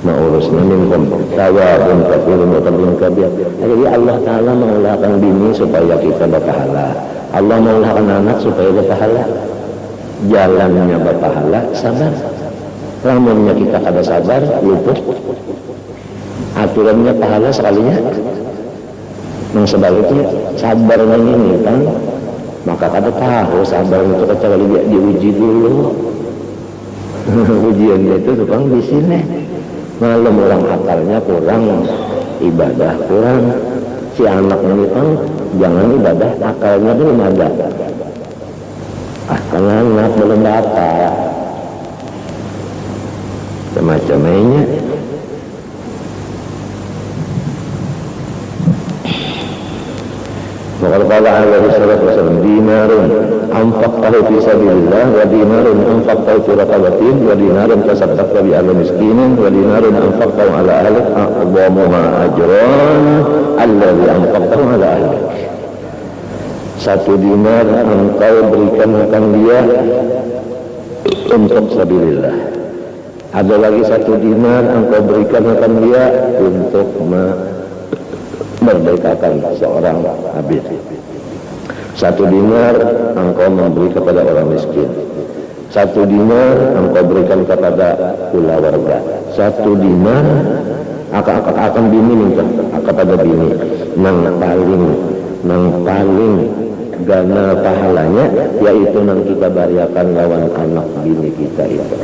ma'urusna minkum tawabun kafirun wa tabun kabir. Jadi Allah Ta'ala mengulahkan bini supaya kita berpahala, Allah mengulahkan anak supaya berpahala. Jalannya berpahala sabar, lamunnya kita kada sabar luput aturannya pahala sekalinya. Yang sebaliknya sabarnya ini kan maka kada tahu sabar itu kecuali dia diuji dulu. Ujiannya itu tukang di sini. Malam orang akalnya kurang, ibadah kurang. Si anaknya itu jangan ibadah, akalnya belum ada. Karena anak belum dapat. Semacamnya. وقال عليه الصلاة والسلام دينار أنفقته في سبيل الله ودينار أنفقته في رقبة ودينار تصدقت على مسكين ودينار أنفقته على أهلك أعظمها أجران الذي أنفقته على أهلك. Satu dinar engkau berikan akan dia untuk sabilillah. Ada lagi satu dinar engkau berikan akan dia untuk merdekakan seorang abid. Satu dinar engkau memberi kepada orang miskin. Satu dinar engkau berikan kepada keluarga. Satu dinar akan bini minta kepada bini. Nang paling gana pahalanya yaitu nang kita bariakan lawan anak bini kita itu.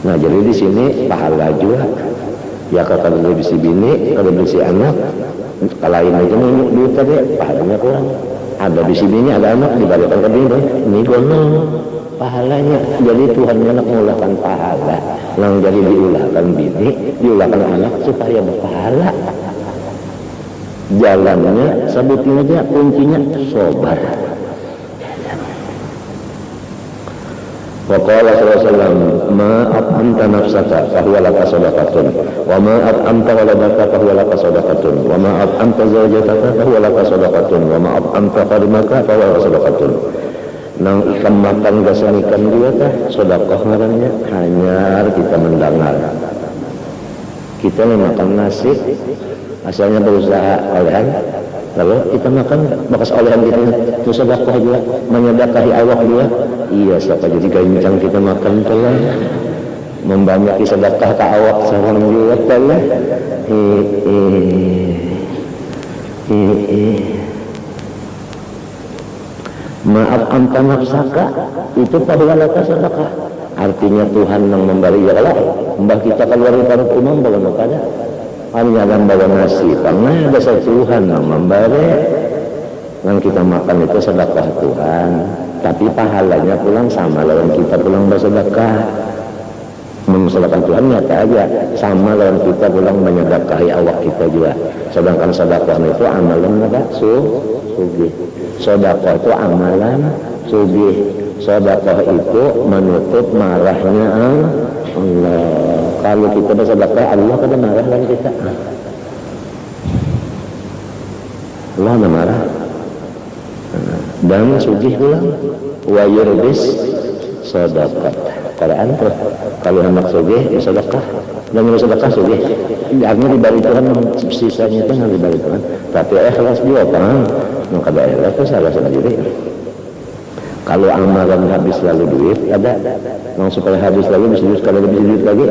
Nah jadi di sini pahala juga. Ya kalau lebih si bini, kalau lebih si anak, kalau lain aja nih duit tadi, pahalanya kurang. Ada bisi bini, ada anak dibalikan ke bini, ini gonong pahalanya. Jadi Tuhan nak mengulahkan pahala, yang jadi diulahkan bini, diulahkan anak supaya berpahala. Jalannya, sebutin aja kuncinya sobar. Waqala sallallahu alaihi wasallam ma at'amta nafsaka fahuwa laka sadaqatun wa ma at'amta waladaka fahuwa laka sadaqatun wa ma at'amta zawjataka fahuwa laka sadaqatun wa ma at'amta qadmaka fahuwa laka sadaqatun. Nang ikan makan gasan ikan dia tah sedekah ngarannya hanya kita mendengar. Kita makan nasi asalnya berusaha olehan, lalu kita makan bekas olehan kita itu sedekah juga, menyedekahi awak dia. Iya, siapa jadi gancang kita makan telah membanyaki sedekah ke awak sarang juga telah. Maaf anta nafsaka itu padahal sedekah. Artinya Tuhan yang memberi ya kalau mbah kita keluar dari umum bawa kada. Hanya dalam bawa nasi, karena ada Tuhan yang memberi. Yang kita makan itu sedekah Tuhan. Tapi pahalanya pulang sama lawan kita pulang bersedekah. Mensedekahkan Tuhan nyata aja sama lawan kita pulang menyedekahi awak kita juga. Sedangkan sedekah itu amalan apa? Sugih. Sedekah itu amalan sugih. Sedekah itu menutup marahnya Allah. Kalau kita bersedekah Allah kada marah dengan kita. Allah ada marah. Dan sugih pulang wa yurbis sedekah. Kalau anak sugih ya sedekah, dan sedekah sugih. Artinya diberi Tuhan sisanya itu yang diberi Tuhan. Tapi ikhlas juga kan, maka ikhlas itu salah sendiri. Kalau amalan habis lalu duit ada, yang supaya habis lagi bisa duit kalau lebih duit lagi.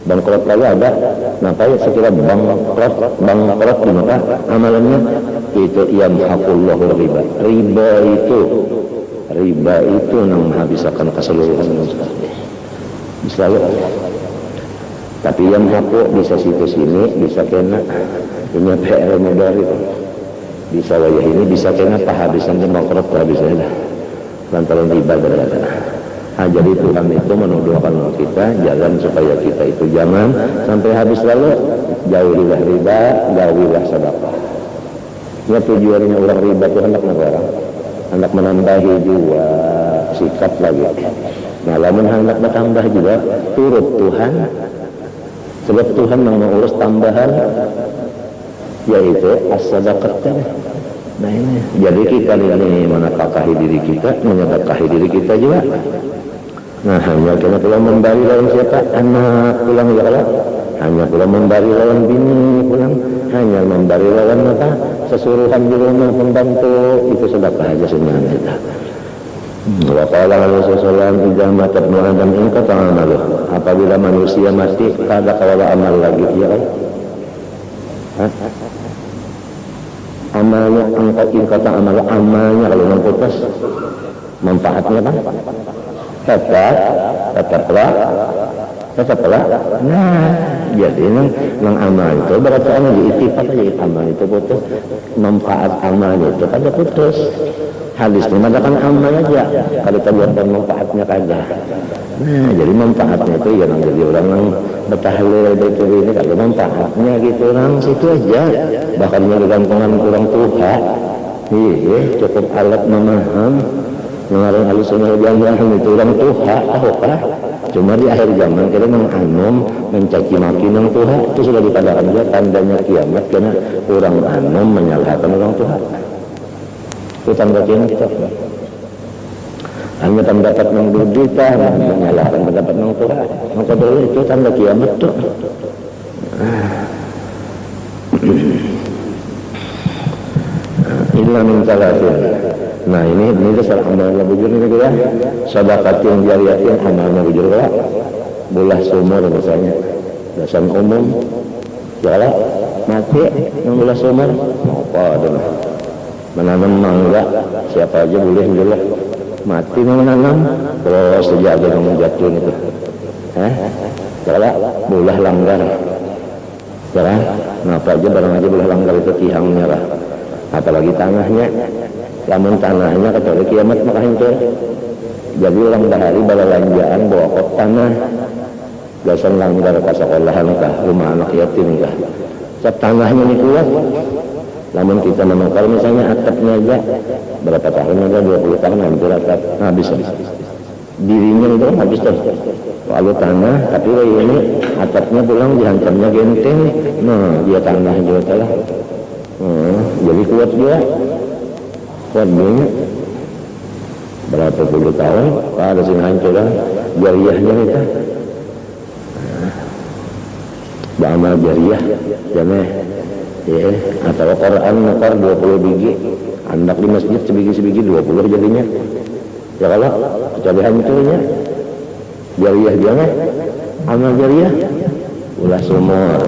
Bangkrut lagi ada, ngapain sekira bangkrut di maka amalannya itu yamhaqullahu riba. Riba itu yang menghabiskan keseluruhan bisa lo. Tapi yang haqu bisa situ sini bisa kena punya PR modal itu. Bisa wayah ini bisa kena pahabisan di bangkrut pahabisan dah. Lantaran riba berada. Nah, jadi Tuhan itu menuduhkan kita jalan supaya kita itu jangan sampai habis lalu jauhilah riba, jauhilah sedekah. Ya tujuannya orang riba itu hendak menambahi jiwa sikap lagi. Nah, lamun hendak bertambah juga turut Tuhan, sebab Tuhan yang mengurus tambahan yaitu as-sadaqah. Nah ini, jadi kita ini menafkahi diri kita, menyedekahi diri kita juga. Nah, hanya kena pulang membari lawan siapa? Anak pulang ya Allah. Hanya pulang membari lawan bini pulang. Hanya membari lawan apa? Sesuruhan di rumah pembantu. Itu sedekah aja sebenarnya kita. Wa qala Rasulullah idza mata ibnu Adam in qata amalu. Apabila manusia mati kada kawala amal lagi ya Allah. Amalnya angkat in kata amalnya kalau yang putus manfaatnya kan? tetaplah. Nah, jadi nang amal itu berarti diitifat aja amal itu putus, manfaat amalnya itu kada putus. Hadisnya mengatakan amal aja, kalau kita buat manfaatnya kada. Nah, jadi manfaatnya itu ya jadi orang yang bertahlil itu ini kalau manfaatnya gitu orang situ aja, bahkan bergantungan kurang tuha. Iya, cukup alat memaham. Mengarang Ahlussunnah wal Jamaah itu orang tuha, tahukah? Cuma di akhir zaman kita menganum, mencaci maki nang tuha itu sudah dikatakan dia tandanya kiamat karena orang anum menyalahkan orang tuha. Itu tanda kiamat. Hanya pendapat nang berdusta menyalahkan pendapat nang tuha. Maka dulu itu tanda kiamat tuh. Illa min salatin. Nah ini dasar amalnya bujur ini ya. Sedekatin jariyatin amalnya bujur ya. Belah sumur misalnya. Dasar umum. Jala mati yang belah sumur. Apa ada? Menanam mangga siapa aja boleh jelas. Mati menanam. Terus sejaga yang menjatuh itu. Jala belah langgar. Jala. Napa aja barang aja belah langgar itu tihang merah. Apalagi tanahnya. Lamun tanahnya kecuali kiamat maka hancur. Jadi orang bahari balalanjaan bawa kot tanah gasan langgar ke sekolahan kah rumah anak yatim kah set tanahnya ini kuat. Lamun kita memang kalau misalnya atapnya aja berapa tahun aja 20 tahun hancur atap habis dirinya itu habis tuh. Lalu tanah tapi ini atapnya pulang dihantamnya genteng. Nah dia tanah juga telah jadi kuat dia. Waduh, berapa puluh tahun ada sing hancur jariyahnya kita beramal jariyah jameh ya atau Quran nukar 20 biji andak di masjid sebiji 20 jadinya ya kalau kecuali hancurnya jariyah jameh amal jariyah ulah sumur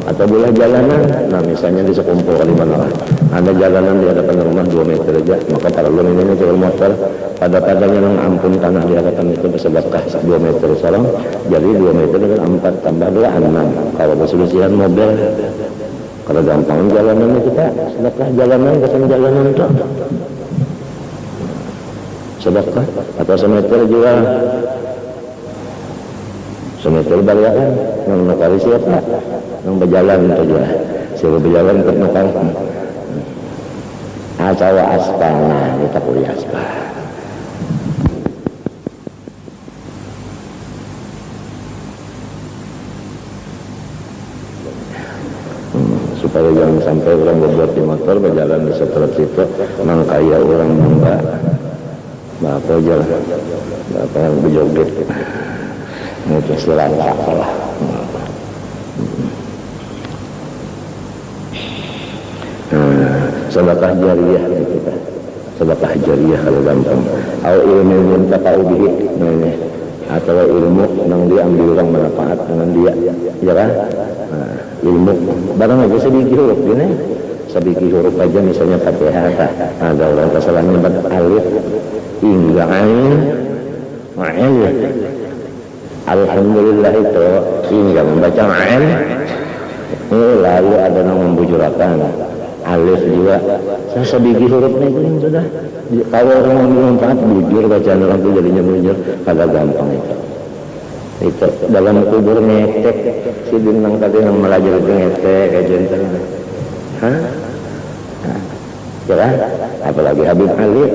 atau bola jalanan. Nah misalnya di sekumpul kali mana ada jalanan di hadapan rumah 2 meter aja, maka para ulun ini jual motor pada-padanya yang ampun tanah di hadapan itu bersedekah 2 meter salam, jadi 2 meter dengan 4 tambah 2 6. Kalau berselusihan mobil kalau gampang jalanan kita sedekah jalanan kesan jalanan itu sedekah atau semeter juga semeter baliaan yang nakari siapa yang berjalan saja siapa berjalan untuk nakar asawa aspana kita kuliah aspana supaya jangan sampai orang berbuat di motor berjalan di setelah situ mangkaya orang mbak apa jalan apa yang berjoget mungkin selangkah lah. Sedekah jariyah kita. Sedekah jariyah kalau gampang. Au ilmu muntaqau bihi. Atau ilmu yang diambil orang manfaat dengan dia. Ya kan? Ilmu barang aja sedikit huruf gini. Sedikit huruf aja misalnya Fatihah. Ada orang kesalahannya alif hingga ain. Ma'il. Alhamdulillah itu hingga membaca ma'il. Lalu ada yang membujurakan alif juga sedikit hurufnya itu yang sudah kalau orang mau manfaat bujur bacaan orang itu jadinya bujur agak gampang itu dalam kubur ngetek si bintang tadi yang melajar itu ngetek kayak jentel ya kan apalagi Habib Ali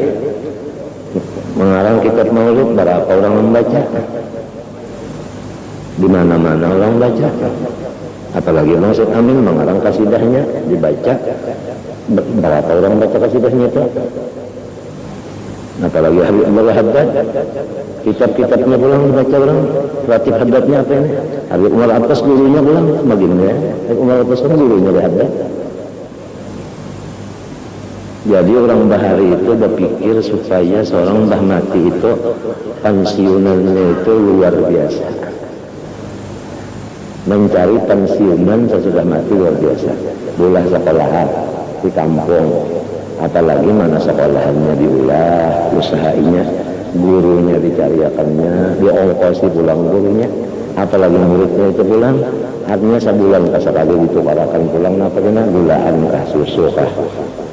mengarang kitab maulid berapa orang membaca di mana-mana orang baca apalagi Maksud Amin mengarang kasidahnya dibaca berapa orang baca kasidahnya itu Apalagi Habib Umar Haddad, kitab-kitabnya pulang dibaca orang, Ratib Haddadnya apa ini? Habib Umar Atas gurunya pulang, bagaimana ya? Habib Umar Atas kan gurunya Haddad. Jadi orang bahari itu berpikir supaya seorang Mbah Mati itu pensiunannya itu luar biasa. Mencari pensiunan sesudah mati luar biasa. Ulah sekolahan di kampung, apalagi mana sekolahannya diulah, usahainya, gurunya dicariakannya, diongkosi pulang gurunya, apalagi muridnya itu pulang, artinya sebulan kasakali ditukarakan pulang, apa kena gulaan kah, susu kah,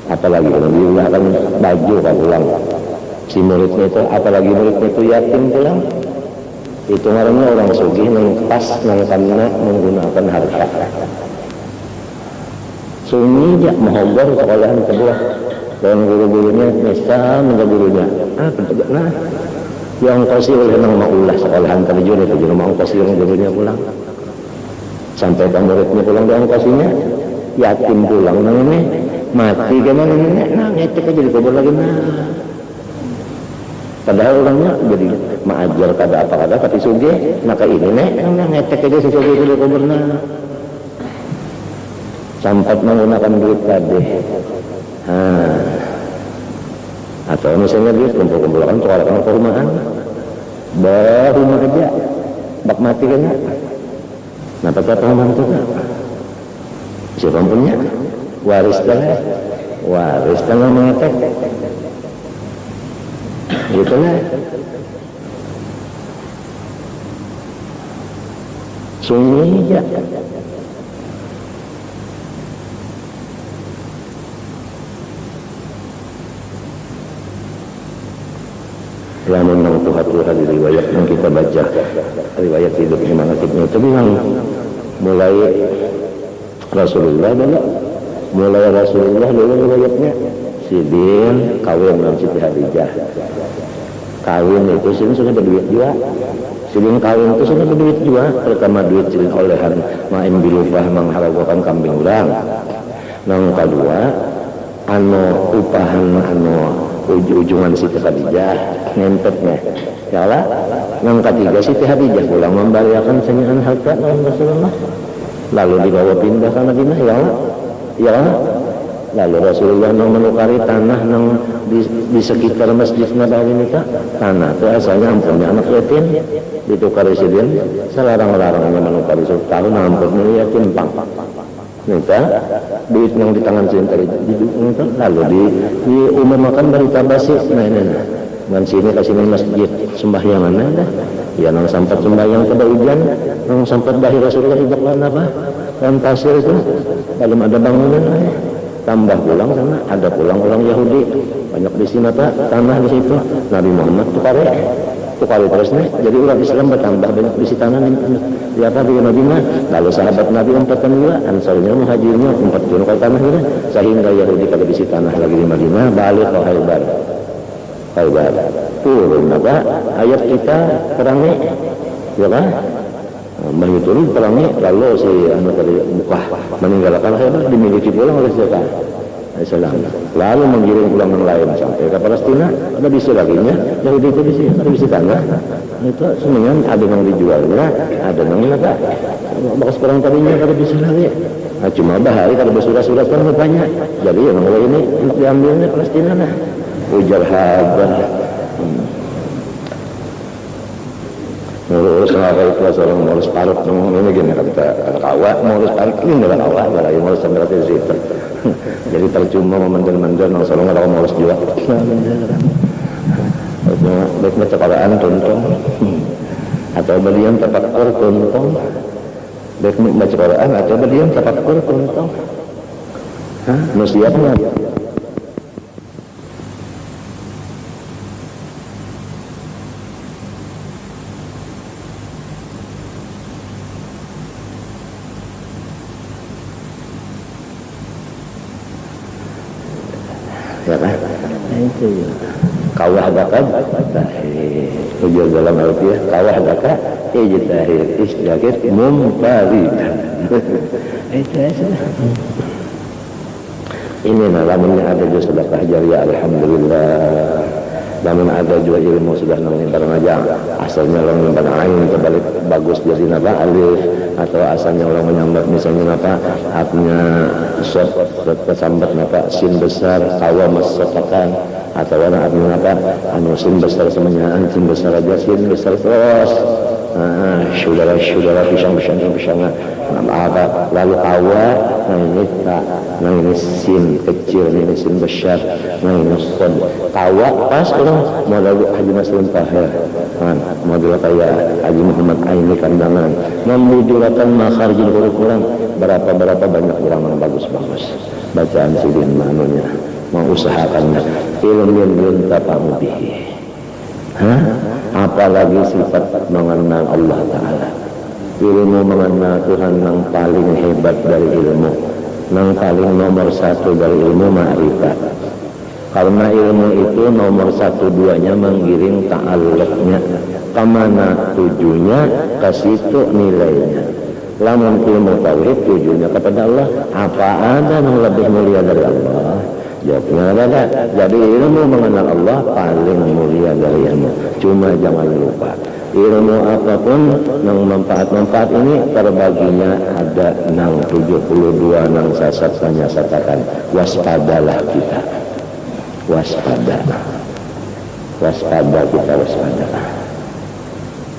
apalagi kalau diulahkan baju kah pulang, si muridnya itu, apalagi muridnya itu yatim pulang, itu namanya orang sugih yang pas yang karena menggunakan harta. Sunyi dia menghobor sekolahan kedua dan guru-gurunya misal menjadi gurunya nah yang kasih oleh nama ulah sekolahan terjun itu juga mau kasih yang gurunya pulang sampai muridnya pulang dan kasihnya yatim pulang namanya mati gimana nah ngetek aja dikubur lagi nah padahal orangnya jadi mengajar kada apa-apa tapi suge maka ini ngetek aja si suge itu dikubur nah sampai menggunakan duit tadi atau misalnya duit kumpul-kumpulkan tukarakan ke rumahan baru rumah aja bak mati kan ya nah pakai pengalaman itu kan siapa punya waris kan mengetek gitu lah sunyi aja yang memang Tuhan di riwayat yang kita baca riwayat hidup manaqibnya itu bilang mulai Rasulullah dulu riwayatnya Sidin kawin dengan Siti Hadijah kawin itu Sidin sudah berduit juga Sidin kawin itu sudah berduit juga pertama duit Sidin olehan main bilufah mengharapakan kambing ulang yang kedua upahan ujungan Siti Hadijah ngentepnya ya Allah yang ketiga Siti Hadijah pulang membayarkan senyangan harta Rasulullah lalu dibawa pindah ke Madinah ya Allah lalu Rasulullah menukari tanah di sekitar Masjid Nabawi ini tanah itu asalnya ampunnya anak yatim ditukari Sidin selarang-larangnya menukari tahun ampunnya yatim pang minta duit yang di tangan sini lalu diumumkan berita basi dengan sini ke sini masjid sembahyangan dah ya nang sampai sembahyang pada hujan nang sampai bahir Rasulullah tidak apa dan pasir itu belum ada bangunan tambah pulang sana ada pulang orang Yahudi banyak di sini tanah di situ Nabi Muhammad tukari terus nih jadi umat Islam bertambah banyak di tanah di apa di Madinah lalu sahabat Nabi umpatan juga Ansarnya muhajirnya umpat dulu ke tanah gitu sehingga Yahudi pada di tanah lagi di Madinah balik ke Khaybar turun apa ayat kita perangi ya kan begitu perangi lalu si anak tadi Mekah meninggalkan Khaybar dimiliki pulang oleh siapa Islam lalu mengirim pulang yang lain sampai ke Palestina ada bisi lagi nya Yahudi itu bisi ada bisi tanah itu semuanya ada yang dijualnya ada yang apa bekas perang tadinya ada bisi lagi nah, cuma bahari kalau bersurat-surat kan banyak jadi yang ini diambilnya Palestina nah ujar habar ngurus ngawal kelas orang ngurus parut ini gini kata kawat ngurus parut ini dengan kawat lagi ngurus sampai ke situ jadi percuma memendel-mendel nang salong orang ngurus juga baik baca Quran tuntung atau beliau tafakkur tuntung baik baca Quran atau beliau tafakkur tuntung siapnya ya kan? Itu kawah dakat tujuan dalam arti kawah dakat ijtihad istihad mumtaridan itu ini namanya ada sedekah jariah alhamdulillah namun ada juga ilmu sudah mengintar aja asalnya orang yang ain terbalik bagus jadi apa alif, atau asalnya orang menyambat misalnya apa artinya sod tersambat apa sin besar kawa masatakan, atau orang artinya apa anu sin besar semuanya sin besar aja sin besar terus saudara pisang apa lalu kawa, nah ini tak, nah ini sin kecil, ini sin besar, nah ini sod kawa pas orang mau lalu Haji Maslim Tahir model kayak Haji Muhammad Aini Kandangan memudurakan makharjil huruf-huruf berapa banyak orang yang bagus-bagus bacaan sidin manunya mengusahakannya ilmu belum tapamu bihi, apalagi sifat mengenal Allah Ta'ala, ilmu mengenal Tuhan yang paling hebat dari ilmu, yang paling nomor satu dari ilmu ma'rifat. Karena ilmu itu nomor satu duanya menggiring ta'alluqnya, kemana tujunya ke situ nilainya. Lamun ilmu tauhid tujunya kepada Allah, apa ada yang lebih mulia dari Allah? Jawabnya ada. Jadi ilmu mengenal Allah paling mulia dari ilmu. Cuma jangan lupa ilmu apapun yang manfaat ini terbaginya ada 72 nang sasatnya satakan waspadalah kita, waspada kita, waspada.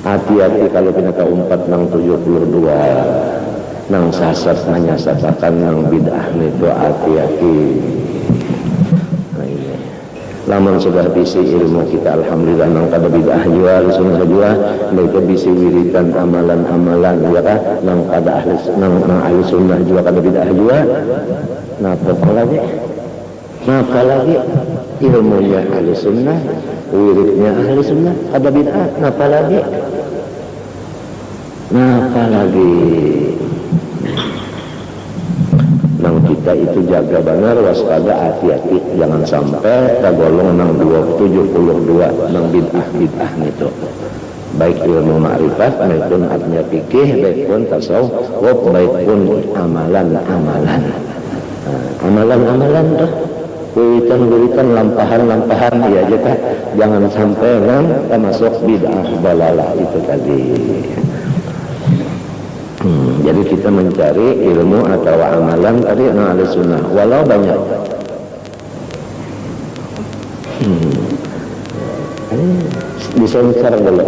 Hati-hati kalau kita keempat nang 72 nang sasatnya satakan nang bid'ah itu hati-hati. Namun sudah bisi ilmu kita alhamdulillah nang kada bid'ah jua sunnah jua mereka bisi wiridan amalan-amalan ya kan nang kada ahli sunnah jua kada bid'ah jua. Napa lagi ilmunya ahli sunnah, wiridnya ahli sunnah, kada bid'ah. Napa lagi nang kita itu jaga benar, waspada, hati-hati jangan sampai tergolong nang 72 nang bid'ah itu, baik ilmu ma'rifat maupun artinya fikih, baik pun tasawuf, baik pun amalan tuh wiritan lampahan ya kita jangan sampai nang termasuk bid'ah dalalah itu tadi. Jadi kita mencari ilmu atau amalan tadi ahli sunnah walau banyak. Disensor dulu.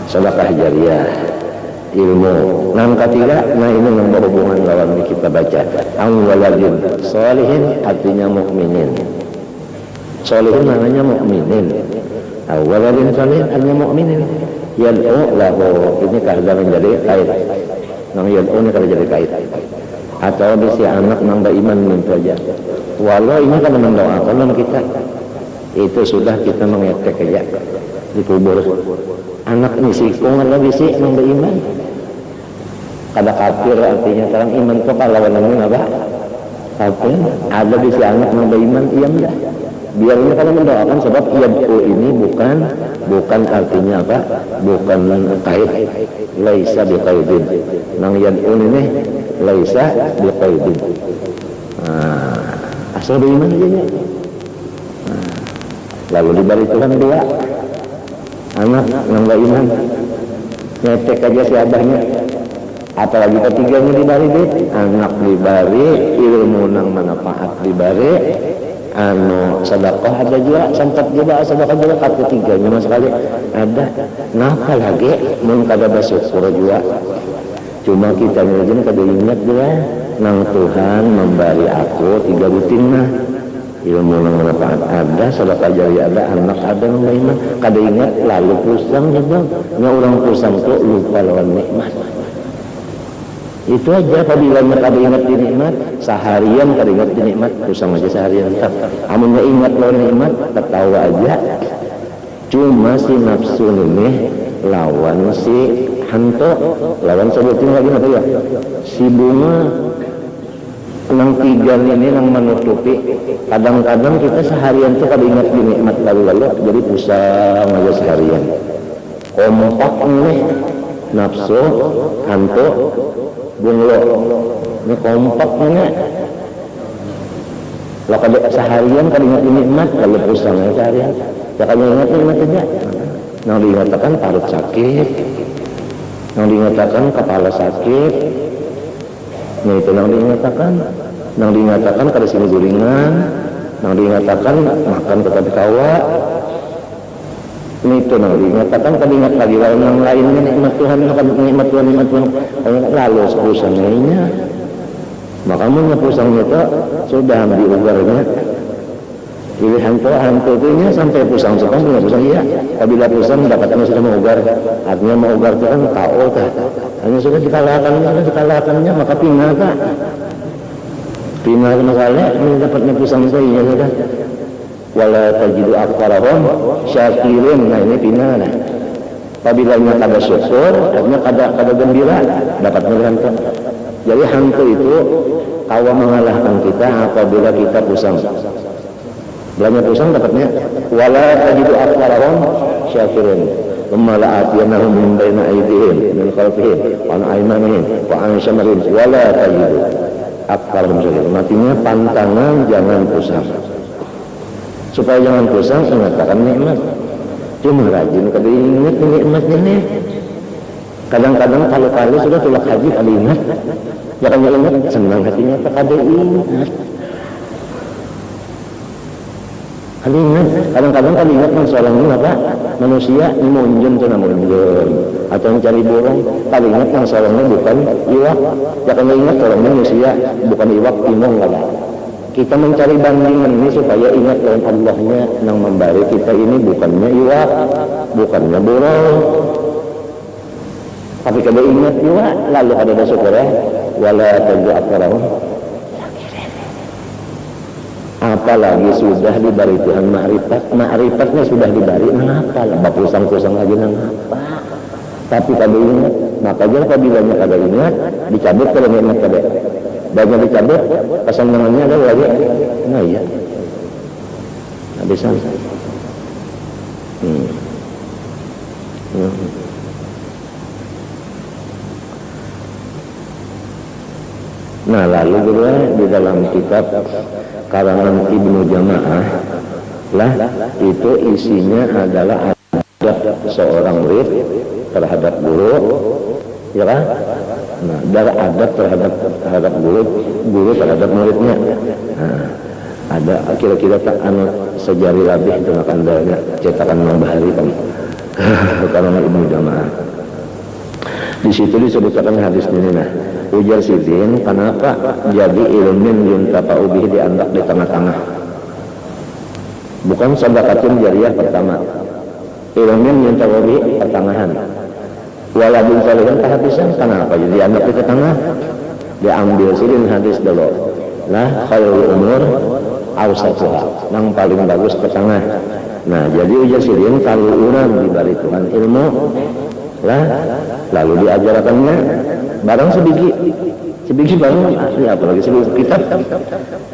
Sedekah jariyah, ilmu. Yang ketiga, nah ini yang berhubungan lawan kita baca. Waladin sholihin artinya mukminin. Sholihin namanya mukminin. Waladin sholihin artinya mukminin. Yad'u lahu, ini kada menjadi kait. Nang yad'u ini kada jadi kait. Atau bisi anak nang beriman itu aja. Walau ini kan mendoakan kita, itu sudah kita mengetek aja dikubur. Anak ini sikung ada bisi nang beriman. Kada kafir artinya terang iman itu kalau lawannya apa? Kafir. Ada bisi anak nang beriman, iya enggak? Biarnya kalau mendoakan sebab yad'u ini bukan artinya apa? Bukan kait. Laisa biqaidin. Nang yad'u ini laisa biqaidin. Asal beriman aja ya. Lalu dibalik Tuhan dua anak nang beriman, ngetek aja si abahnya. Apalagi ketiganya dibari deh, anak dibari, ilmu nang manfaat dibari, sedekah ada juga, sempat juga sedekah juga ketiganya mas sekali ada. Napa lagi mun kada bersyukur juga. Cuma kita ngajin kada ingat dia nang Tuhan memberi aku 3 butinna. Ilmu nang manfaat ada, sedekah jariah ada, anak ada nang beriman. Kada ingat lalu pusang gitu. Nya orang pusang tuh lupa lawan nikmat. Itu aja apabila kada ingat di nikmat, seharian kada ingat di nikmat, pusang aja seharian tetap. Amunnya ingat lawan nikmat, tertawa aja. Cuma si nafsu ini lawan si hantu, lawan sebutin lagi apa ya? Si bunga nang 3 ini nang menutupi. Kadang-kadang kita seharian tuh kada ingat di nikmat lalu jadi pusang aja seharian. Kompak nih nafsu, hantu, bunglo, ini kompak mana? Kalau seharian kan ingat nikmat, kalau pusang seharian, ya kan ingat nikmat aja. Yang diingatakan perut sakit, yang diingatakan kepala sakit, nah itu yang diingatakan kada sini guringan, yang diingatakan makan tetap kawa. Ini itu yang diingatakan kada ingat lagi yang lainnya nikmat Tuhan, nikmat Tuhan, lalu pusangnya. Maka pusangnya itu sudah diugarnya pilihan hantunya sampai pusang punya pusang iya. Apabila pusang dapatnya sudah mengugar, artinya mengugar itu kan KO hanya sudah dikalahkannya maka pindah masalah ini dapatnya pusang itu iya sudah. Wala tajidu aktsarahum syakirin, nah ini pindah lah. Apabila kada syukur, artinya kada gembira dapatnya hantu. Jadi hantu itu kawa mengalahkan kita apabila kita pusang. Belanja pusang dapatnya wala tajidu aktsarahum syakirin. Thumma la'atiyannahum min baini aydihim min khalfihim wa an aymanihim wa an syamarihim wala tajidu aktsarahum syakirin. Artinya pantangan jangan pusang. Supaya jangan pusang ingatkan nikmat. Cuma rajin kada ingat nikmatnya nih. Kadang-kadang kalau sudah tulak haji kali ingat. Ya kalau ingat senang hatinya kada ingat. Kali ingat, kadang-kadang kali ingat yang seorang ini apa? Manusia munjun tu munjun atau mencari burung. Kali ingat yang seorang ini bukan iwak. Ya kalau ingat seorang manusia bukan iwak timung kada. Kita mencari bandingan ini supaya ingat dengan Allahnya yang memberi kita ini bukannya iwak, bukannya burung. Tapi kalau ingat juga, lalu ada syukur ya. Wala tajidu aktsarahum. Apalagi sudah diberi Tuhan ma'rifatnya sudah diberi, mengapa lah pusang-pusang lagi mengapa? Tapi kalau ingat, maka jangan apabila kada ingat, dicabut kalau ingat kada. Banyak dicabut, pasang namanya ada lagi. Nah iya. Habisan. Nah lalu juga di dalam kitab karangan Ibnu Jama'ah lah itu isinya adalah adab seorang murid terhadap guru, ya kan? Nah, dari adab terhadap guru terhadap muridnya. Nah, ada kira-kira tak sejari lebih itu akan ada cetakan Bahari kan. Karangan Ibnu Jama'ah. Di situ disebutkan hadis ini nah. Ujar Sidin, kenapa jadi ilmin yuntafa'u bihi diandak di tengah-tengah? Bukan sedekatun jariyah pertama. Ilmin yuntafa'u bihi pertengahan. Waladun salihin kehabisan, kenapa jadi diandak di tengah? Diambil Sidin hadis dulu. Lah khairul umur awsatuha, yang paling bagus ke tengah. Nah, jadi ujar Sidin kalau orang diberi Tuhan ilmu lah lalu diajarkannya barang sebiji barang asli apalagi sebiji kitab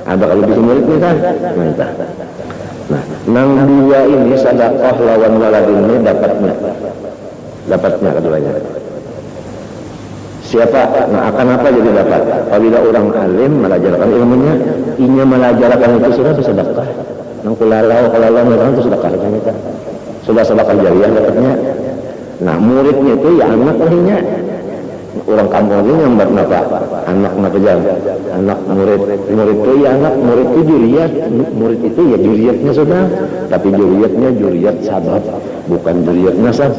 ada kalau bisa murid kita nah nang dua ini sedekah lawan waladin ini dapatnya keduanya siapa nah akan apa jadi dapat apabila orang alim melajarkan ilmunya inya melajarkan itu sudah sedekah nang kulalau orang itu sedekah kita sudah sedekah jariyah dapatnya. Nah muridnya itu ya anak lahirnya orang kampung ini yang bernapa anak anak murid itu ya anak murid itu juriyat murid itu ya juriyatnya sudah tapi juriyat sabab bukan juriyat nasab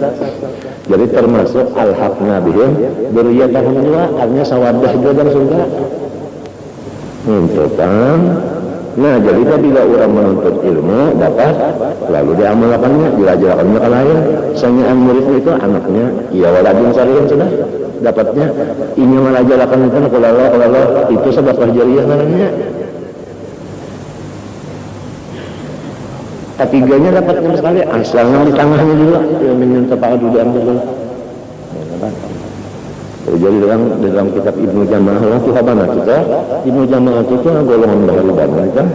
jadi termasuk al-haqna bihim juriyatahum juga artinya sawadah juga dan surga itu kan. Nah jadi bila orang menuntut ilmu dapat lalu diamalkannya diajarkannya ke lain sanyian muridnya itu anaknya ya waladun salihin sudah dapatnya ini melajarkan itu kalau itu sedekah jariyah namanya ketiganya dapatnya sekali asalnya di tengahnya juga yang menyentapkan dulu ambil jadi dalam kitab Ibnu Jama'ah itu habana kita Ibnu Jama'ah itu golongan Bahari banget kan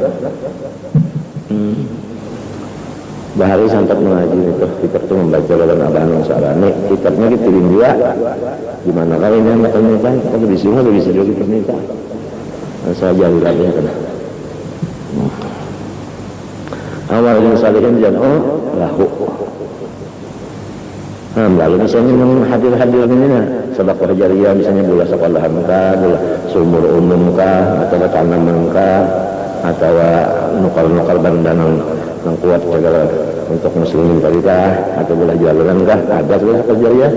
Bahari sangat mengaji itu kitab itu membaca dalam Abanung Sarani kitabnya dikirim dia gimana kali ini makanya kan kalau di sini bisa juga kitabnya saya jari lagi ya kan awal salihin jangan lahu. Nah, lalu misalnya yang hadir-hadir ini sedekah jariyah misalnya bola sekolahan kah, bola sumur umum kah, atau tanaman kah, atau nukal-nukal bandanan yang kuat segala untuk muslimin tadi kah, atau bola jalan kah, ada sedekah jariyah.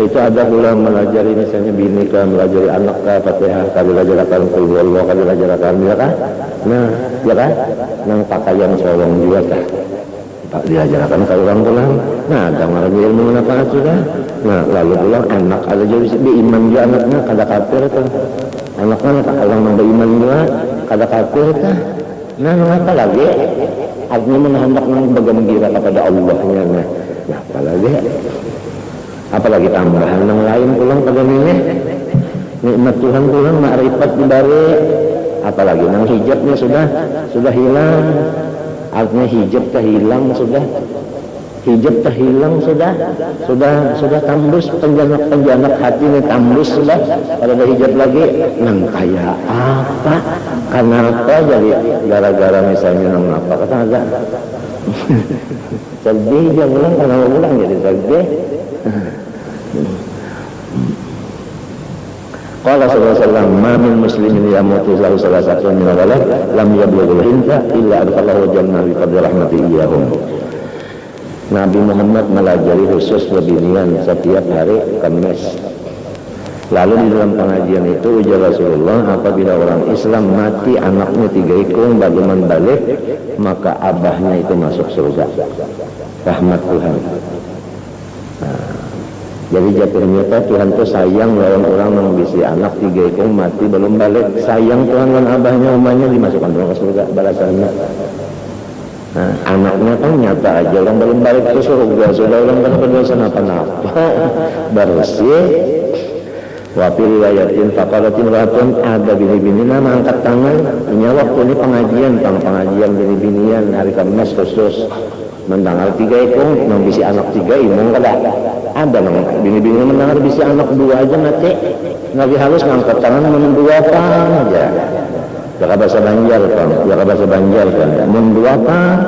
Itu ada bola melajari misalnya bini kah, melajari anak kah, Fatihah kah, belajarkan qul huwallahu kah, belajarkan dia kah. Nah, ya kan? Nang pakaian solong juga kah. Diajarkan ke orang pulang. Nah, ada ilmu manfaat sudah. Nah, lalu pulang anak ada jadi iman juga anaknya kada kafir tuh. Anaknya orang nambah iman juga kada kafir tuh. Nah, apa lagi? Artinya menghendak bergembira kepada Allahnya. Nah, apalagi tambahan yang lain pulang pada ini. Nikmat Tuhan pulang makrifat diberi. Apalagi nang hijabnya sudah hilang. Artinya hijab terhilang sudah, hijab terhilang sudah tembus penjanak hati ini tembus sudah. Kalau ada hijab lagi, nang kaya apa? Karena apa? Jadi gara-gara misalnya nang apa kata agak sedih dia pulang karena mau pulang jadi sedih. Qala sallallahu alaihi wasallam ma min muslimin yamutu lahu salasatun min walad lam yablughul hinta illa adkhalahu jannah bi fadli rahmati iyyahum. Nabi Muhammad melajari khusus wabinian setiap hari Kamis. Lalu di dalam pengajian itu ujar Rasulullah, apabila orang Islam mati anaknya 3 ikung baruman balik, maka abahnya itu masuk surga. Rahmat Tuhan. Jadi jatuhnya Tuhan tuh sayang lawan orang yang bisa anak 3 ikung mati belum balik. Sayang Tuhan dan abahnya umahnya dimasukkan ke surga balasannya. Nah, anaknya kan nyata aja orang belum balik ke surga. Sudah orang kan berdosa apa-apa bersih. Wafi riwayatin fakalatin ratun ada bini-bini nama angkat tangan. Ini waktu ini pengajian bini-binian hari Kamis khusus. Mendengar 3 ikung, yang bisa anak 3 imong kada. Ada nang bini-bini mendengar bisa anak 2 aja mati. Nabi halus ngangkat tangan men-2 pang aja. Jaka bahasa Banjar kan, men-2 pang.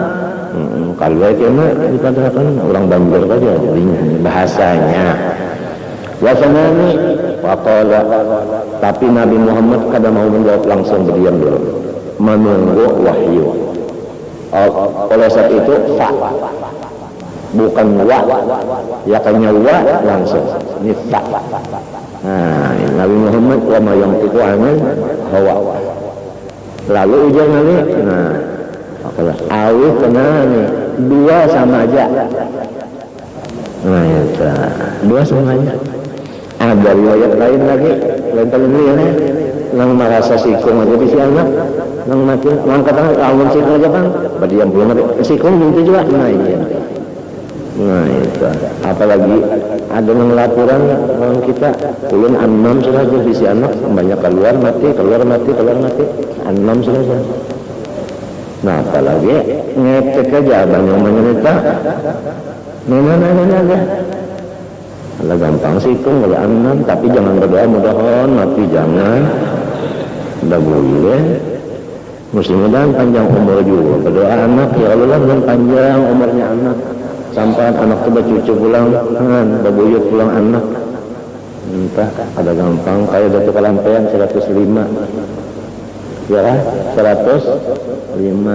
Kalau kena dikatakan orang Banjar saja bahasanya. Wasanani waqala, tapi Nabi Muhammad kada mau menjawab langsung, berdiam dulu. Menunggu wahyu. Oleh sebab itu fa bukan wa, ya kanya wa langsung ini fa. Nah, Nabi Muhammad wa ma yantiqu anil hawa. Lalu ujar Nabi, nah apalah awih kena nih 2 sama aja. Nah ya, 2 sama aja. Ada riwayat lain lagi, lain ya, nang merasa sikung aja bisa anak, nang mati, nang kata awal sikung aja kan, berdiam belum ada sikung itu juga, nah iya, nah itu, apalagi ada yang laporan orang kita, ulun 6 sudah aja bisa anak, banyak keluar mati, 6 sudah aja. Nah apalagi ngecek aja abang yang menyerita, mana aja. Kalau gampang sikung kalau 6, tapi jangan berdoa mudah-mudahan mati, jangan. Udah boleh. Mudah-mudahan panjang umur juga. Berdoa anak, ya Allah dan panjang umurnya anak. Sampai anak coba cucu pulang, babuyut pulang anak. Entah, ada gampang. Kayak Datuk Kalampean 105. Ya kan? 105.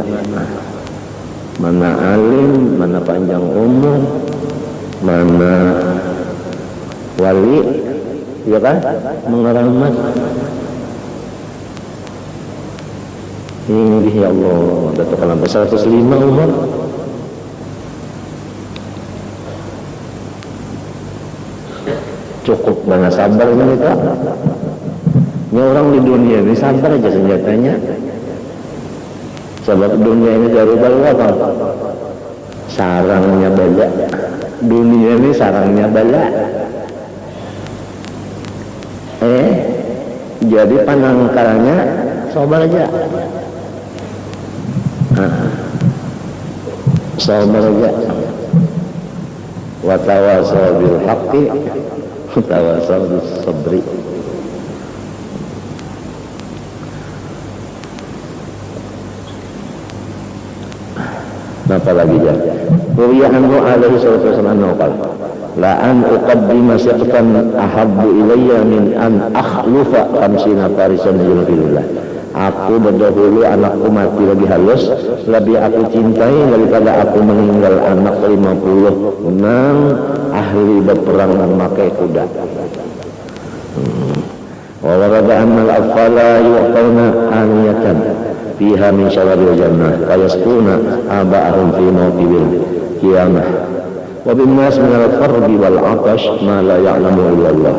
Mana alim, mana panjang umur, mana wali, ya kan, mengeramat. Ini ya Allah, Datuk Kalampe 105 umur. Cukup banget sabar ini kita. Ini orang di dunia ini sabar aja senjatanya. Sebab dunia ini darubal apa? Sarangnya bala. Dunia ini sarangnya bala. Jadi penangkalnya sabar aja. Sabar aja. Wa tawasaw bil haqqi wa tawasaw bis sabri. Apalagi ya. Ruwiya anhu alaihi salatu wasallam qala la an uqaddima siqtan ahabbu ilayya min an akhlufa 50 farisan yulfillah. Aku berdahulu anakku mati lebih halus, lebih aku cintai daripada aku meninggal anak 50 ahli berperang memakai kuda. Wa warada anna al-afala yu'tawna aniyatan fiha min syawaril jannah fayasquna aba'ahum fi mawqibil qiyamah wa bin nas min al-fardi wal 'atash ma la ya'lamu illa Allah.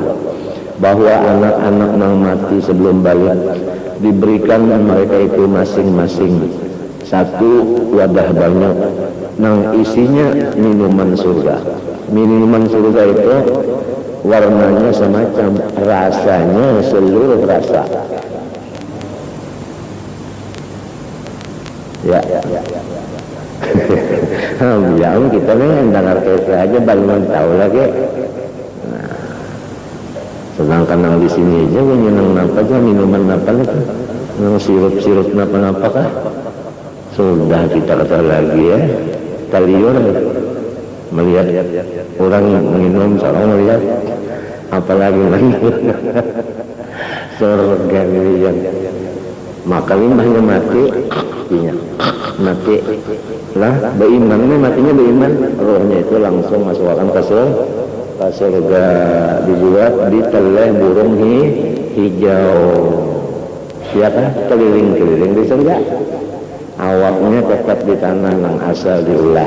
Bahwa anak-anak yang mati sebelum balik diberikan mereka itu masing-masing satu wadah banyak yang isinya minuman surga. Minuman surga itu warnanya semacam, rasanya seluruh rasa. Ya. Ya, kita nih dengar kisah aja belum tahu lagi. Sedangkan yang di sini aja nyenang apa aja, minuman apa itu, sirup apa kah? Sudah kita kata lagi ya, taliur melihat orang minum, seorang melihat apalagi lagi surga yang maka limbahnya mati lah beriman, ini matinya beriman, rohnya itu langsung masukkan ke surga, dibuat di teleh burung hijau, ya kan, keliling-keliling di surga. Awaknya tetap di tanah yang asal diulah.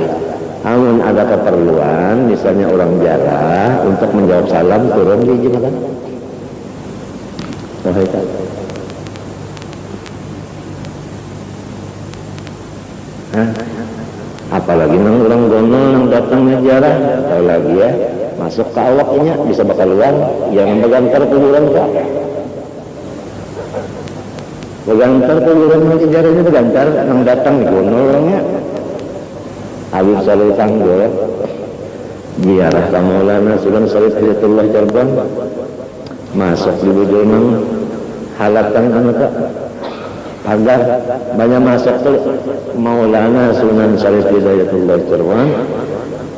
Namun ada keperluan, misalnya orang jarah untuk menjawab salam turun di jembatan. Apalagi nang orang gono yang datangnya jarah, tahu lagi ya. Masuk ke awaknya bisa bakal luar, jangan begantar kuburan kok. Begantar kuburan sejarahnya begantar, yang datang di gunung orangnya. Habib Salih Tanggul, ziarah ke Maulana Sultan Syarif Hidayatullah Cirebon, masuk di bujurang halatan anak pagar banyak masuk tuh Maulana Sultan Syarif Hidayatullah Cirebon.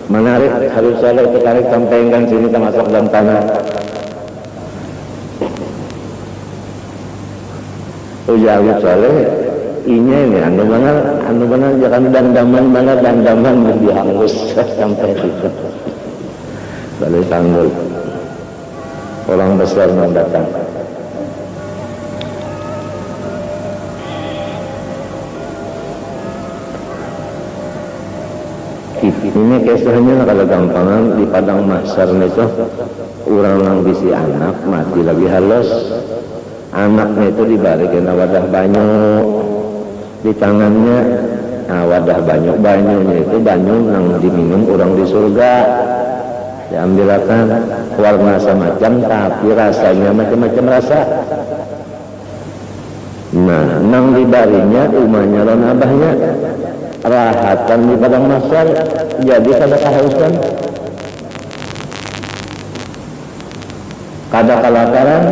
Menarik, harus saya tertarik sampaikan sini termasuk dalam tanah. Ujar Saleh, ini anu benar jangan dandaman banget, dandaman lebih hangus sampai itu. Saleh Tanggul, orang besar yang datang. Ini kisahnya kalau gampangan di padang mahsyar itu orang yang bisi anak mati lagi halus, anaknya itu dibalikin wadah banyak di tangannya. Wadah banyaknya itu banyak yang diminum orang di surga, diambilkan warna semacam tapi rasanya macam-macam rasa. Nah, nang dibarinya umahnya dan abahnya rahatan di padang mahsyar, jadi kada kehausan, kada kelaparan.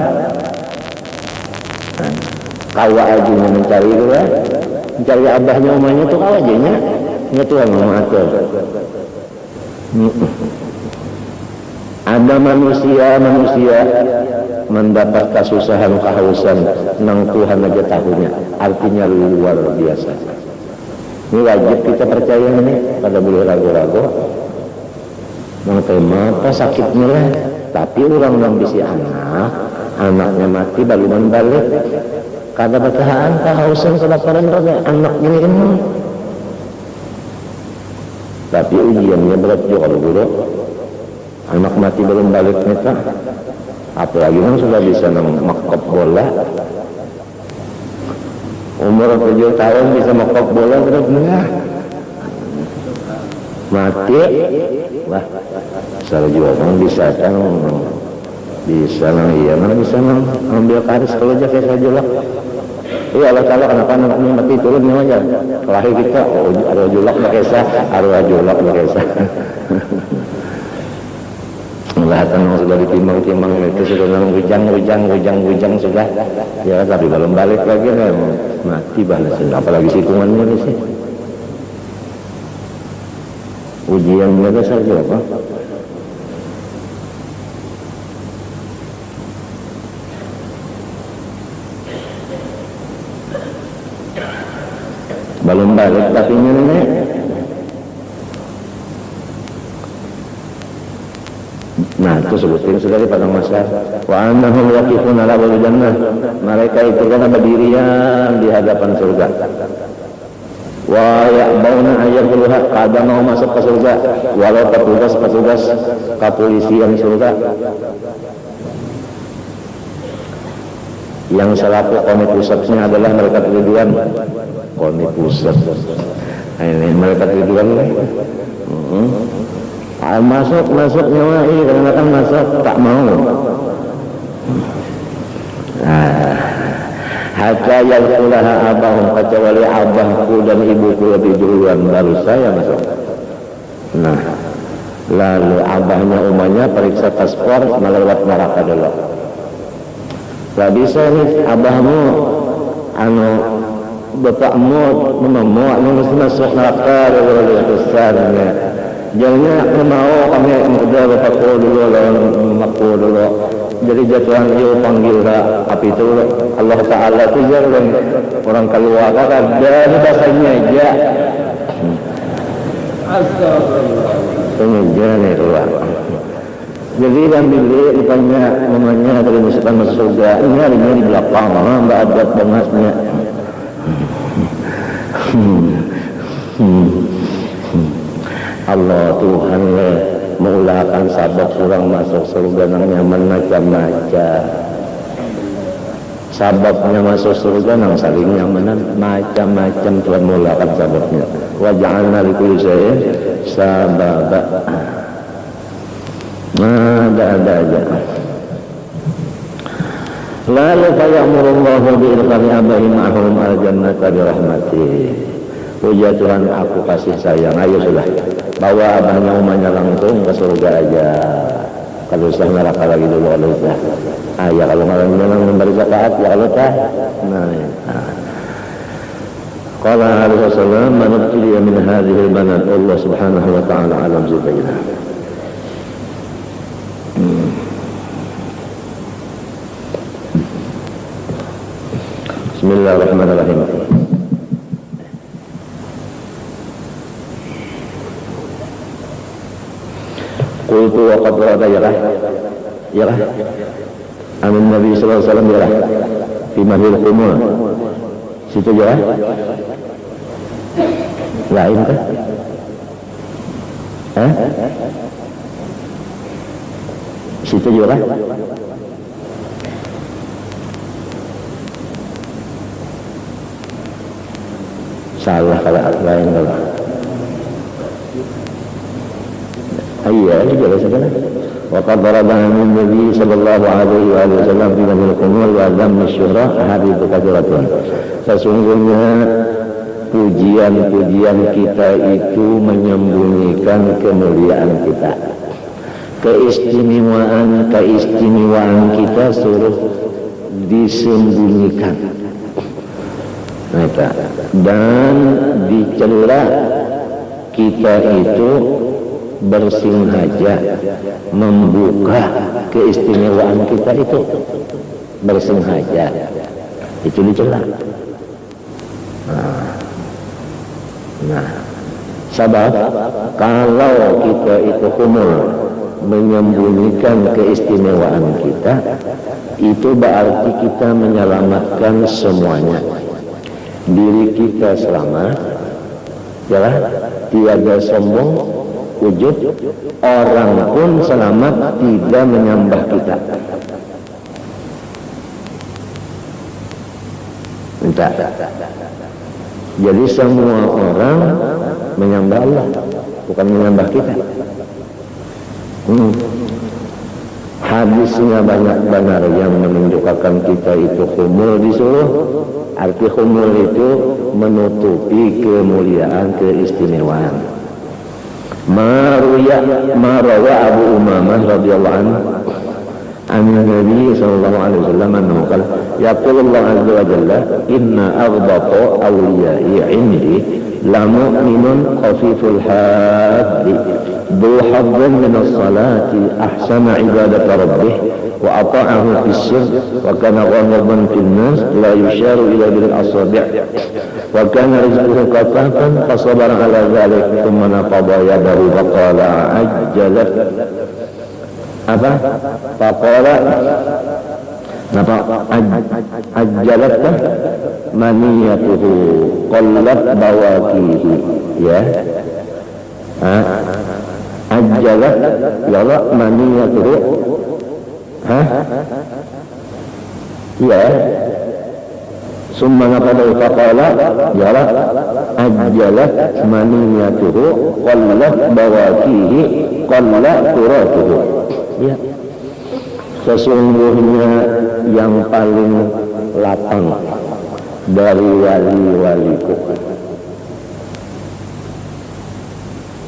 Kawa aja mencari itu ya, mencari abahnya umahnya tuh kawa aja nya, itu yang mengatur. Ada manusia mendapat kesusahan kehausan, nang Tuhan aja tahunya, artinya luar biasa. Ini wajib kita percaya ini, pada boleh ragu-ragu. Tema apa sakitnya lah, tapi orang yang bisi anaknya mati baluman balik, kada bertahan kehausan kelaparan raga anaknya ini. Tapi ujiannya berat juga kalau dulu. Anak mati belum balik neta, apalagi yang sudah bisa makop bola. Umur 7 tahun bisa makop bola terus mati. Wah, salah juga kan bisa kan, bisa nang iya nang bisa nang ambil karis kalau aja kayak rajulak. Iya Allah Taala kenapa anaknya mati turun nih aja. Lahir kita rajulak makesa, rajulak makesa. Melahatan yang sudah ditimbang-timbang itu sudah nang ujang sudah. Ya tapi belum balik lagi kan mati balas. Apalagi sikungannya di sini. Ujiannya dasar apa? Belum balik tapi nenek. Nah itu sebutin sekali pada masa wa annahum yaqifuna ala babil jannah, mereka itu kan berdirian di hadapan surga. Wa ya'bauna ayyadkhuluha, kadang mau masuk ke surga walau petugas kepolisian surga yang selaku komite pusatnya adalah mereka tujuan komite pusat. Ini mereka tujuan masuk nyawai karena kan masuk tak mau. Hatta yalqulaha abahum, kecuali abahku dan ibuku lebih duluan baru saya masuk. Nah lalu abahnya umahnya periksa paspor melewat neraka dulu. Gak bisa nih abahmu bapakmu mesti masuk neraka dulu besarnya. Jangan mau kami udah bapakku dulu mamaku dulu. Jadi jatuhan dia panggil api itu Allah Ta'ala itu jangan orang keluar kan dari bahasanya aja. Astagfirullah. Jangan keluar. Jadi dan bilik rupanya namanya dari masukkan masuk surga. Ini harinya di belakang, mbak adat bangasnya. Allah Tuhan mengulahkan sabab orang masuk surga yang nyaman macam-macam. Sababnya masuk surga yang saling nyamanan macam-macam Tuhan mengulahkan sababnya. Wa ja'alna likulli syai'in sababa. Ada aja. Lalu fayamurullahu bi'irqani abahi ma'ahum al-jannata birahmatih. Puja Tuhan, aku kasih sayang. Ayo sudah, bawa abahnya umahnya langsung ke surga aja. Kalau usah neraka lagi dulu kalau usah. Ya kalau memang memberi zakat ya kalau tak. Qala alaihi wasallam man ibtiliya min hadhihi al-banat Allah subhanahu wa ta'ala alam zubayna. Bismillahirrahmanirrahim. Qultu wa qad warada yalah amin Nabi sallallahu alaihi wasallam yalah fi mahil qumul. Situ yalah lain kan? Situ yalah salah kalau lain kalau iya ini jelas saja. Wa qad daraba an-nabi sallallahu alaihi wasallam fi mahil qumul wa dhamm asy-syuhra hadits katsiratun. Sesungguhnya pujian-pujian kita itu menyembunyikan kemuliaan kita. Keistimewaan kita suruh disembunyikan. Dan dicela kita itu bersengaja membuka keistimewaan kita itu bersengaja itu dicela. Sebab kalau kita itu humor menyembunyikan keistimewaan kita, itu berarti kita menyelamatkan semuanya. Diri kita selamat, ya, tiada sombong, ujub, orang pun selamat tidak menyembah kita. Entah. Jadi semua orang menyembah Allah, bukan menyembah kita. Hadisnya banyak benar yang menunjukkan kita itu khumul disuruh. Arti khumul itu menutupi kemuliaan, keistimewaan. Marawa Abu Umamah radhiyallahu anhu An-Nabi sallallahu alaihi wasallam annahu qala yaqulu Allah azza wa jalla inna aghdata awliyai 'indi la mu'minun khafiful haddi dhu hazzin min as-salati ahsana ibadati rabbih wa ata'ahu fi sirr wa kana ghadaban fil nas la yusharu ila bil asabi' wa kana rizquhu kafafan fa sabara ala dhalik thumma naqada yadahu wa qala ajjalat apa? Faqala napa ajjalat maniyatuhu qallat bawaqihi ya. Ajjalat ya Allah maniyatuhu ya. Summa naqada faqala ya Allah ajjalat maniyatuhu qallat bawaqihi qallat turatuhu. Ya, sesungguhnya yang paling lapang dari wali-waliku,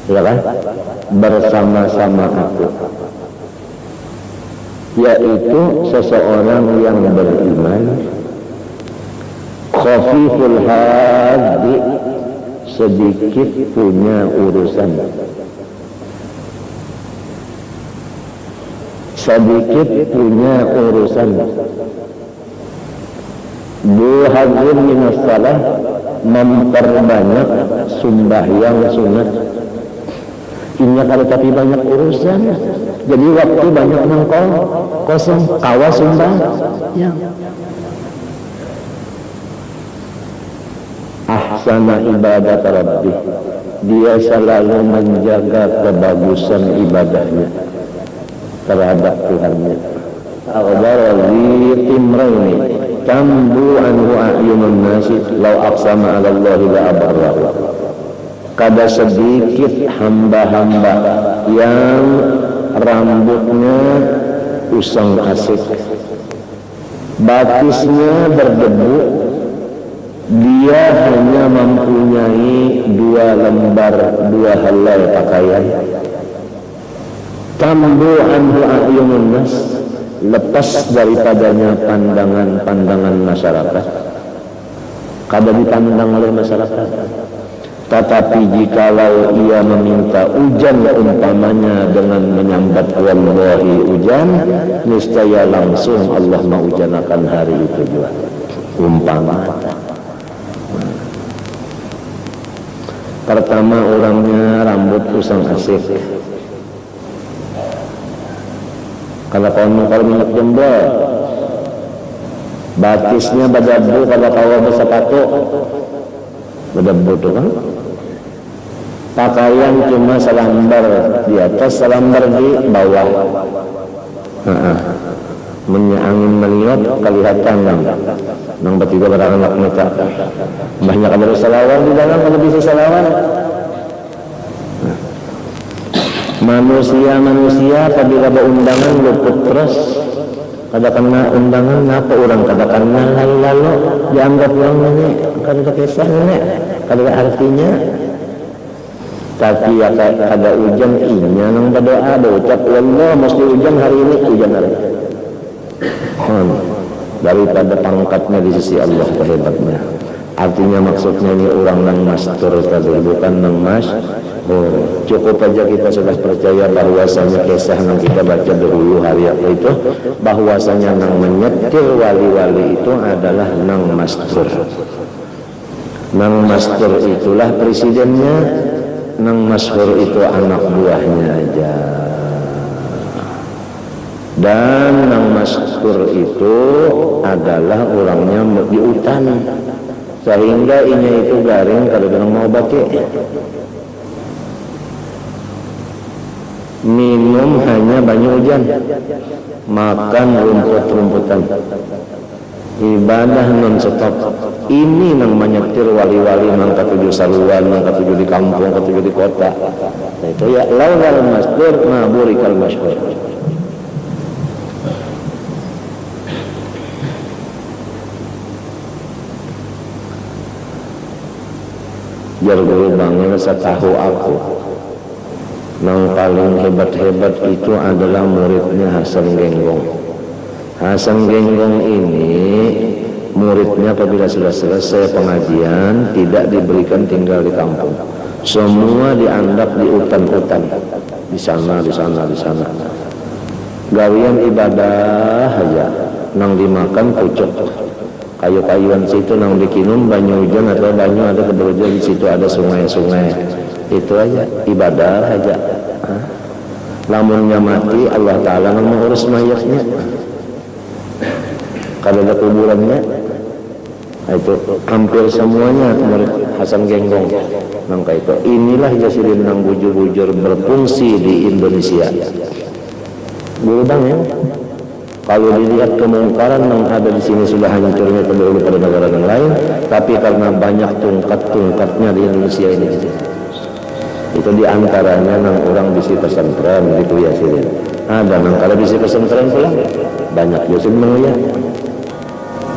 ya kan, bersama-sama aku, yaitu seseorang yang beriman, khafiful haddi, sedikit punya urusan, sedikit punya urusan, buhadzin minas salah, memperbanyak sembahyang sunat. Ini kalau tapi banyak urusan, jadi waktu banyak nangkol kosong, kawas sumbang ya. Ahsana ibadat rabbih, dia selalu menjaga kebagusan ibadahnya terhadap Tuhannya. Al-Barazi Timraini tambu anhu a'yunun nasi law aqsama 'ala Allah la abarrahu. Kada sedikit hamba-hamba yang rambutnya usang asik, batisnya berdebu, dia hanya mempunyai 2 lembar 2 helai pakaian. Tambu anhu a'yunun nas, lepas daripadanya pandangan-pandangan masyarakat, kada dipandang oleh masyarakat. Tetapi jikalau ia meminta hujan umpamanya dengan menyambat wallahi hujan, niscaya langsung Allah menghujanakan hari itu juga. Umpama pertama orangnya rambut usang asik, kalau minyak jembol, batisnya berdebu, kalau kawa bersepatu berdebu tuh kan. Pakaian cuma selambar di atas, selambar di bawah. Angin melihat kelihatan nang bertiga beranak mereka. Banyak ada selawan di dalam, kalau bisa selawan. Manusia apabila berundangan luput terus, katakanlah undangan apa orang katakanlah lalu dianggap yang ini kada kisah ini kada artinya. Tapi ada hujan inya nang berdoa berucap Allah mesti hujan hari ini, hujan hari daripada pangkatnya di sisi Allah kehebatnya. Artinya maksudnya ini orang nang mastur tadi, bukan nang mas. Cukup aja kita sudah percaya bahwasanya kisah yang kita baca dahulu hari apa itu, bahwasanya nang menyetir wali-wali itu adalah nang mastur. Nang mastur itulah presidennya, nang masyhur itu anak buahnya aja. Dan nang masyhur itu adalah orangnya di hutan, sehingga inya itu garing kalau orang mau batik. Minum hanya banyu hujan, makan rumput-rumputan, ibadah non-stop. Ini nang menyetir wali-wali nang ketujuh saluan, nang ketujuh di kampung, ketujuh di kota. Nah, itu ya laulal masdur maburikal masyhur. Jar guru bangun setahu aku, nang paling hebat-hebat itu adalah muridnya Hasan Genggong. Hasan Genggong ini muridnya apabila sudah selesai pengajian tidak diberikan tinggal di kampung, semua diandap di hutan-hutan, di sana, di sana, di sana. Gawian ibadah aja, nang dimakan pucuk, kayu-kayuan situ nang dikinum banyu hujan atau banyu ada keberujan di situ ada sungai-sungai, itu aja ibadah aja. Lamunnya mati Allah Taala nang mengurus mayatnya. Kalau ada kuburannya, itu hampir semuanya murid Hasan Genggong. Maka itu inilah Jasirin nang bujur-bujur berfungsi di Indonesia. Dulu bang ya, kalau dilihat kemungkaran yang ada di sini sudah hancurnya terdahulu pada negara yang lain, tapi karena banyak tungkat-tungkatnya di Indonesia ini, itu diantaranya nang orang bisi pesantren gitu ya sini. Ada nang kalau bisi pesantren pula banyak Yusuf ya.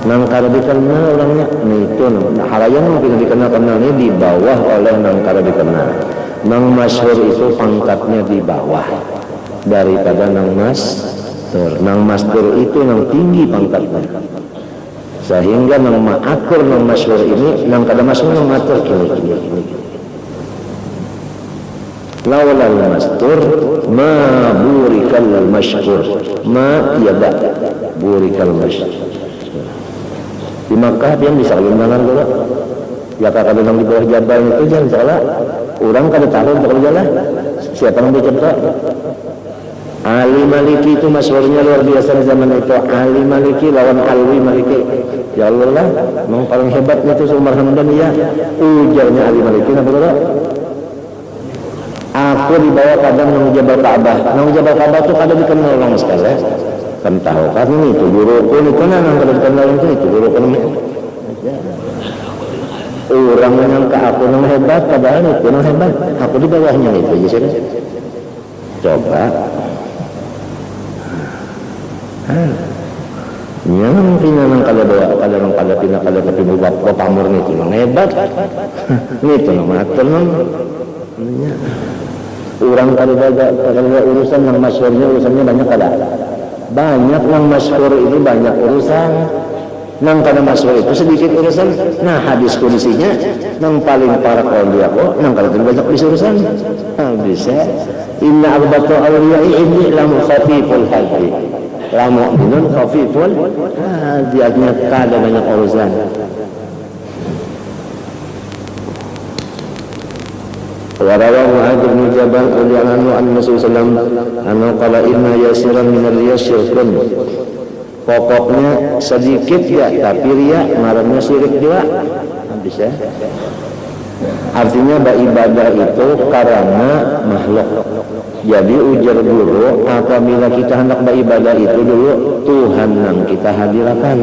Nang kada dikenal orangnya, itu halayan mungkin dikenal ini di bawah oleh nang kada dikenal. Nang masyhur itu pangkatnya di bawah daripada nang mastur. Nang mastur itu nang tinggi pangkatnya, sehingga nang ma'akur nang masyhur ini nang kada masyhur nang matur kini. Lawlal mastur ma burikal masyhur, ma tiada burikal masyhur. Di Makkah dia bisa jalan dulu. Ya kalau nang di bawah jabal itu jangan salah. Orang kada tahu untuk jalan. Siapa yang dicoba? Ali Maliki itu masyhurnya luar biasa di zaman itu. Ali Maliki lawan Alwi Maliki. Ya Allah lah, memang paling hebat itu Umar Hamdan ya. Ujarnya Ali Maliki apa dulu? Aku dibawa kadang nang Jabal Ka'bah. Nang Jabal Ka'bah itu kada dikenal orang sekali. Kan tahu kan ini itu guruku itu nang kada dikenal itu guruku namanya. Orang menyangka aku nang hebat, padahal itu nang hebat. Aku di bawahnya itu aja sih. Coba. Yang pindah nang kada bawa, kada nang kada pindah kada tapi bapak murni itu nang hebat. Itu nang matur nang. Orang kada ada urusan yang masyhurnya urusannya banyak kada. Banyak yang masyhur ini banyak urusan. Nang kada masyhur itu sedikit urusan. Nah hadis kondisinya nang paling parah aulia kok nang kada banyak urusan. Bisa. Inna arbatu awliya'i inni lam khafiful hadi. La mu'minun khafiful hadi, artinya kada banyak urusan. Warawa Mu'adz bin Jabal radhiyallahu anhu an Rasulullah sallallahu qala inna yasiran min ar-riya syirkun. Pokoknya sedikit ya, tapi riya marahnya syirik juga. Bisa. Artinya beribadah itu karena makhluk. Jadi ujar dulu apabila kita hendak beribadah itu dulu Tuhan yang kita hadirkan.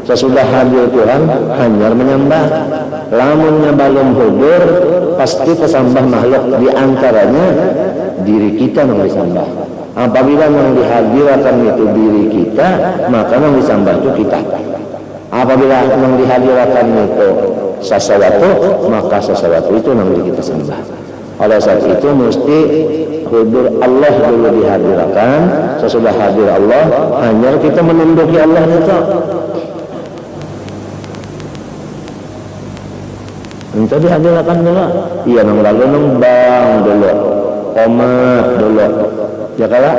Sesudah hadir Tuhan hanya menyembah. Lamunnya belum hadir pasti kesambah makhluk, diantaranya diri kita yang disembah. Apabila yang dihadirkan itu diri kita, maka yang disembah itu kita. Apabila yang dihadirkan itu sesuatu, maka sesuatu itu yang kita sembah. Oleh saat itu mesti hudur Allah dulu dihadirkan. Sesudah hadir Allah, hanya kita menunduki Allah itu. Itu dihadirkan dulu. Iya, nang lalu nang bang dulu, koma dulu. Ya kalah,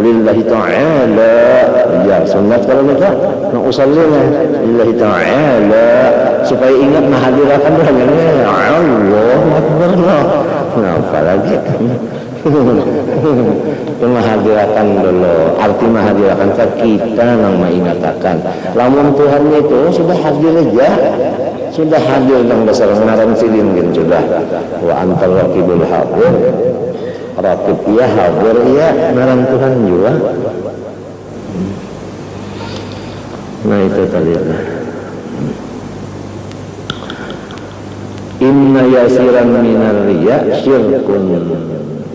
lillahi ta'ala. Ya sunat kalau kita nang usallinya lillahi ta'ala supaya ingat menghadirkan hanya Allah Akbar. Nah, apalagi menghadirkan dulu. Arti menghadirkan kita nang mengingatkan. Lamun Tuhan itu sudah hadir aja. Sudah hadir dalam dasar ngaran silin kan sudah. Wa antal raqibul hadir. Raqib ya hadir ya ngaran Tuhan juga. Nah itu tadi. Inna yasiran minar riya syirkun.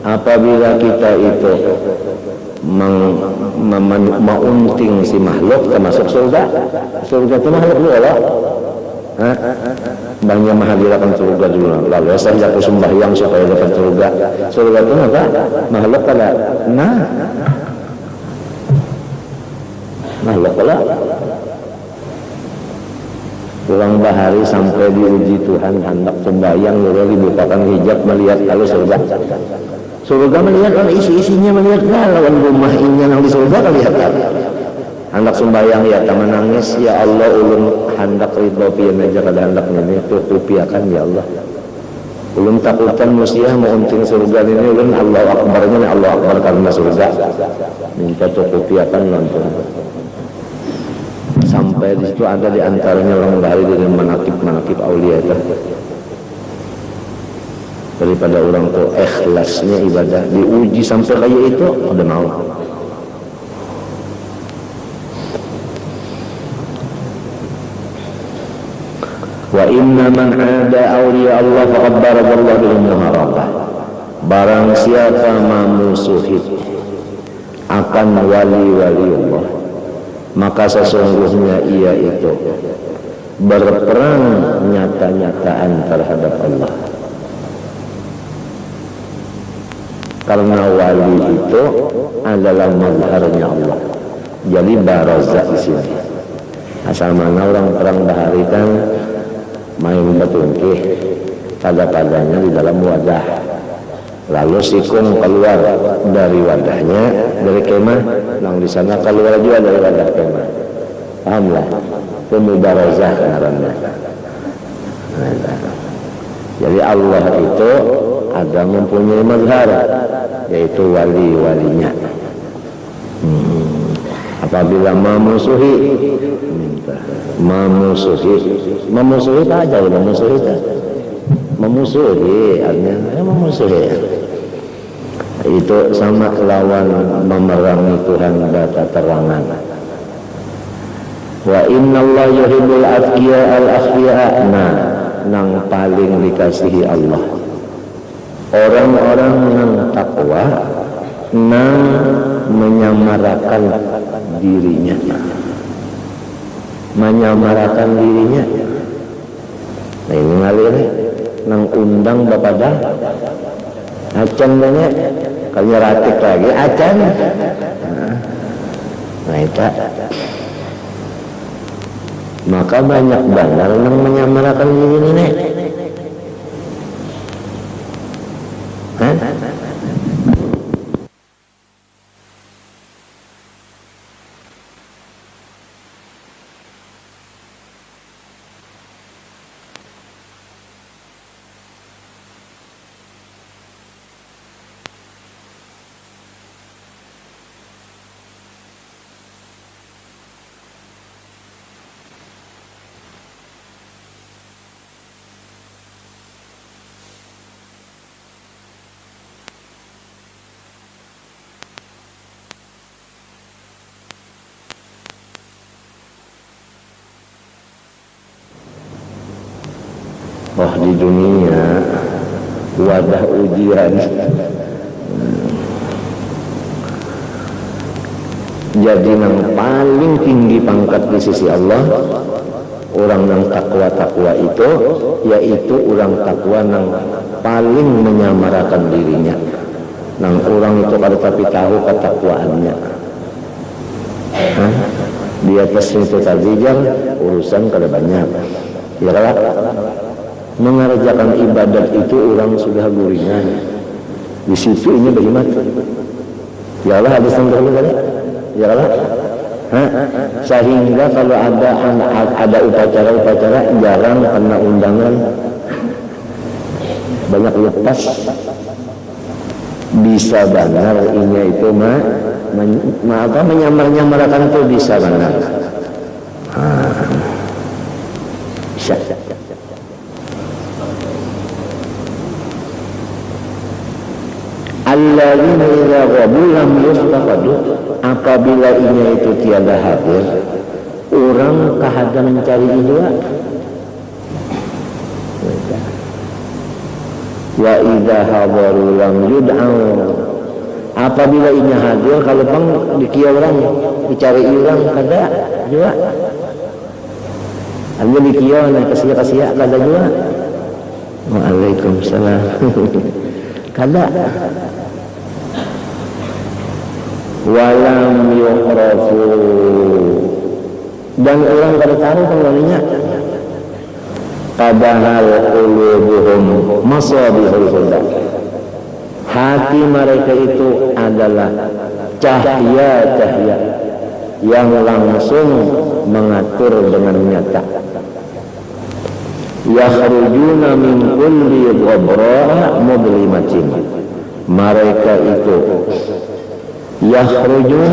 Apabila kita itu mengunting si makhluk termasuk surga. Surga itu makhluk dulu lah. Banyak menghadirkan surga dulu. Lalu saya aku sembahyang supaya dapat surga. Surga itu apa? Makhluk kada. Nah, makhluk lah. Pulang bahari sampai diuji Tuhan, hendak sembahyang, lalu dibukakan hijab melihat kalau surga. Surga melihat kan isi-isinya, melihat lawan rumah ini yang di surga melihat kan. Hendak sembahyang ya taman nangis, ya Allah ulun hendak ridho pian aja kada hendak ini tutupiakan ya Allah. Ulun takutan musiah mau unting surga ini ulun Allahu Akbarnya Allah Akbar karena surga. Minta tutupiakan nonton. Sampai di situ ada di antaranya orang bahari dengan manakib aulia itu. Daripada orang tuh ikhlasnya ibadah diuji sampai kayak itu ada mau. Wa inna man ada awliya Allah faqad barakallahu bil muharabah. Barang siapa memusuhi akan wali-wali Allah, maka sesungguhnya ia itu berperang nyata-nyataan terhadap Allah. Karena wali itu adalah mazharnya Allah. Jadi barazah di sini. Asal mana orang perang bahari kan main betungkih pada-padanya di dalam wadah. Lalu sikung keluar dari wadahnya, dari kemah, yang di sana keluar juga dari wadah kemah. Pahamlah? Itu mubarazah karena. Jadi Allah itu ada mempunyai mazhar, yaitu wali-walinya. Apabila memusuhi tak aja memusuhi artinya memusuhi itu sama lawan memerangi Tuhan data terangan. Wa inna Allah yuhibbul atqiya al-akhfiya. Nang paling dikasihi Allah orang-orang yang takwa, nang menyamarakan dirinya, nah ini ngalir nang undang bapada acan banyak kalinya ratik lagi acan, nah itu maka banyak bandar nang menyamarakan diri ini. Oh di dunia wadah ujian. Jadi yang paling tinggi pangkat di sisi Allah orang yang takwa itu, yaitu orang takwa yang paling menyamarakan dirinya. Nang orang itu kada tapi tahu ketakwaannya. Di atas itu tadi urusan kada banyak. Ya lah. Mengerjakan ibadat itu orang sudah guringan. Di situ ini bagaimana? Ya Allah hadis yang tadi. Ya Allah. Sehingga kalau ada upacara jarang kena undangan, banyak lepas. Bisa benar ini itu menyamar-nyamarkan itu bisa benar. Bisa. Alladzina idza ghabu lam yustaqadu. Apabila ini itu tiada hadir, orang kahada mencari juga. Wa idza hadaru lam yud'au. Apabila ini hadir, kalau pang dikia orang dicari orang kada juga. Anda dikia na kasia kada juga. Waalaikumsalam. Kada. walam yuqrafu, dan orang kada tahu penggalinya. Padahal qulubuhum masabihul huda, hati mereka itu adalah cahaya-cahaya yang langsung mengatur dengan nyata. Yakhrujuna min kulli ghabra'a mudlimatin, mereka itu yakhrujun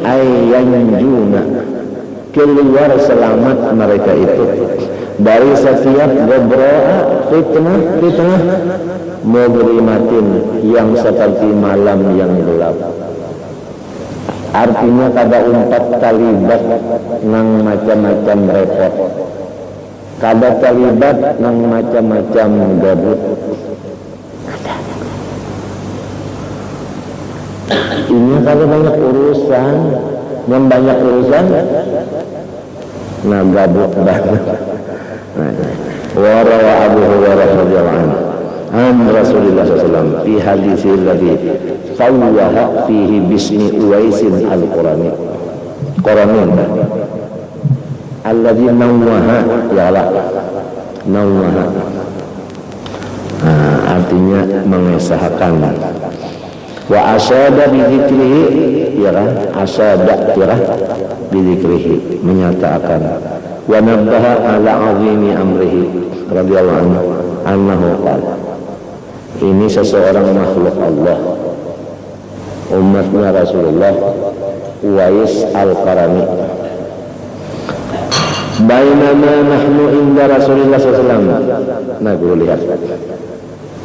ay yanjuna, keluar selamat mereka itu dari setiap ghabra'a, fitnah mudlimatin, yang seperti malam yang gelap. Artinya kada umpat talibat nang macam-macam repot, kada talibat nang macam-macam gabut. Ini kalau banyak urusan, yang banyak urusan, nah gabut banget. Warawa Abu Hurairah radhiyallahu anhu an Rasulullah SAW fi haditsil ladzi sawwaha fihi bismi Uwaisin al-Qurani Quranin alladzi nawwaha, ya Allah, nawwaha, artinya mengesahkan. Wa asyada bidzikrihi, ya kan, asyada, ya kan, bidzikrihi, menyatakan. Wa nabbaha ala azimi amrihi radhiyallahu anhu annahu qala, ini seseorang makhluk Allah, umatnya Rasulullah, Uwais al-Qarani. Bainama nahnu inda Rasulullah SAW, nah gue lihat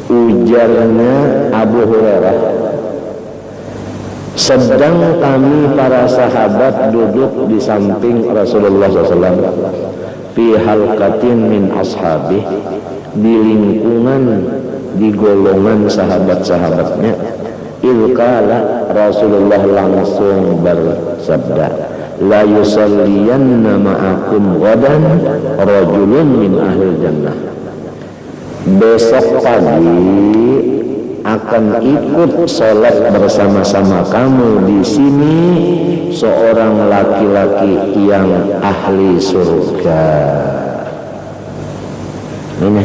ujarnya Abu Hurairah, sedang kami para sahabat duduk di samping Rasulullah SAW, fi halqatin min ashabih, di lingkungan, di golongan sahabat-sahabatnya. Ilqala, Rasulullah langsung bersabda, la yusalliyanna ma'akum ghadan rajulun min ahlil jannah, besok pagi akan ikut sholat bersama-sama kamu di sini seorang laki-laki yang ahli surga. Ini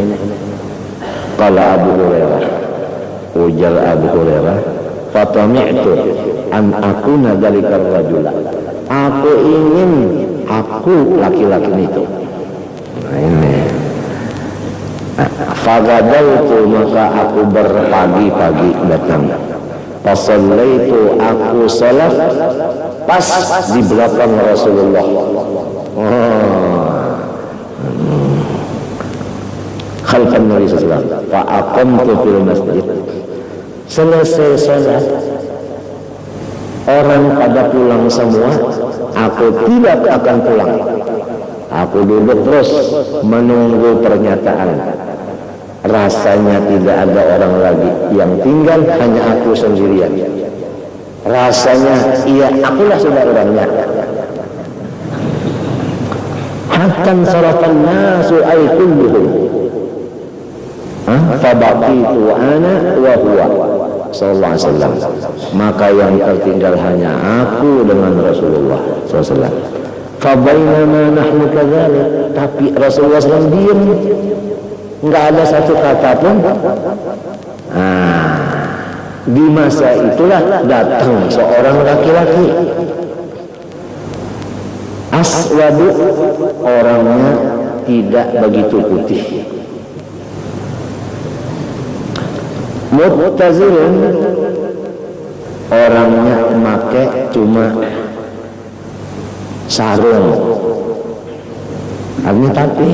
qala Abu Hurairah, ujar Abu Hurairah, fatami'tu an akuna dzalikar rajula, aku ingin aku laki-laki itu. Nah ini fagadautu, maka aku berpagi-pagi datang. Fasallaitu, aku salat pas di belakang Rasulullah. Khalfan Nabi sallallahu alaihi wasallam. Fa aqamtu fil masjid. Selesai salat, orang pada pulang semua, aku tidak akan pulang. Aku duduk terus menunggu pernyataan. Rasanya tidak ada orang lagi yang tinggal, hanya aku sendirian. Rasanya iya, akulah sudah orangnya. Hakan sarafan nasu ay kulluhum, fabaqitu ana wa huwa sallallahu alaihi wasallam, maka yang tertinggal hanya aku dengan Rasulullah sallallahu alaihi wasallam. Fabainama nahnu kadzalik, tapi Rasulullah SAW diam, enggak ada satu kata pun. Di masa itulah datang seorang laki-laki aswadu, orangnya tidak begitu putih, mu'tazilun, orangnya make cuma sarung, artinya tapi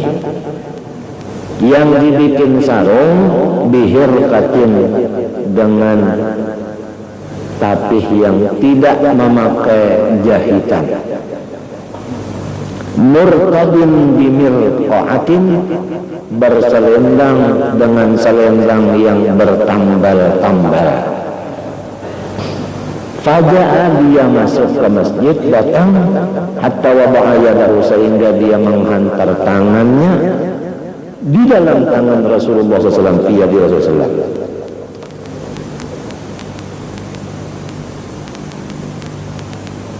yang dibikin sarung bihir katin, dengan tapih yang tidak memakai jahitan. Murtadin bimirqaatin, berselendang dengan selendang yang bertambal-tambal. Faja'a, dia masuk ke masjid, datang, hatta wada'a yadahu, sehingga dia menghantar tangannya di dalam tangan Rasulullah SAW, di Rasulullah SAW.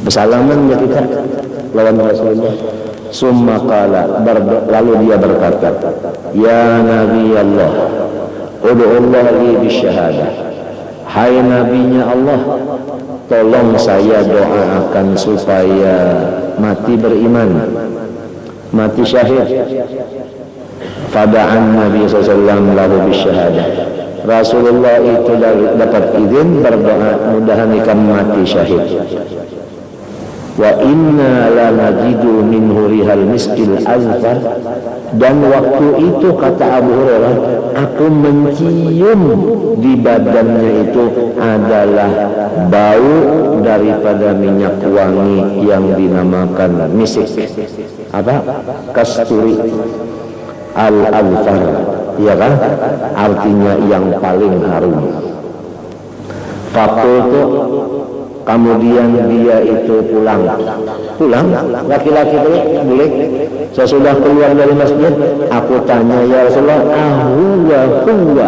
Bersalaman ya kita lawan Rasulullah. Summa qala, lalu dia berkata, ya Nabi Allah, ud'ullah li bisyahadah. Hai nabinya Allah, tolong saya doakan supaya mati beriman, mati syahid. Fada'an Nabi SAW lalu bisyahadah. Rasulullah itu dapat izin berdoa, mudahan ikan mati syahid. Wa inna la najidu minhu rihal miskil azfar. Dan waktu itu kata Abu Hurairah, aku mencium di badannya itu adalah bau daripada minyak wangi yang dinamakan misik. Apa? Kasturi al-azfar, ya kan? Artinya yang paling harum. Fakultu, kemudian dia itu pulang, laki-laki itu boleh. Sesudah keluar dari masjid, aku tanya, ya Rasulullah, huwa,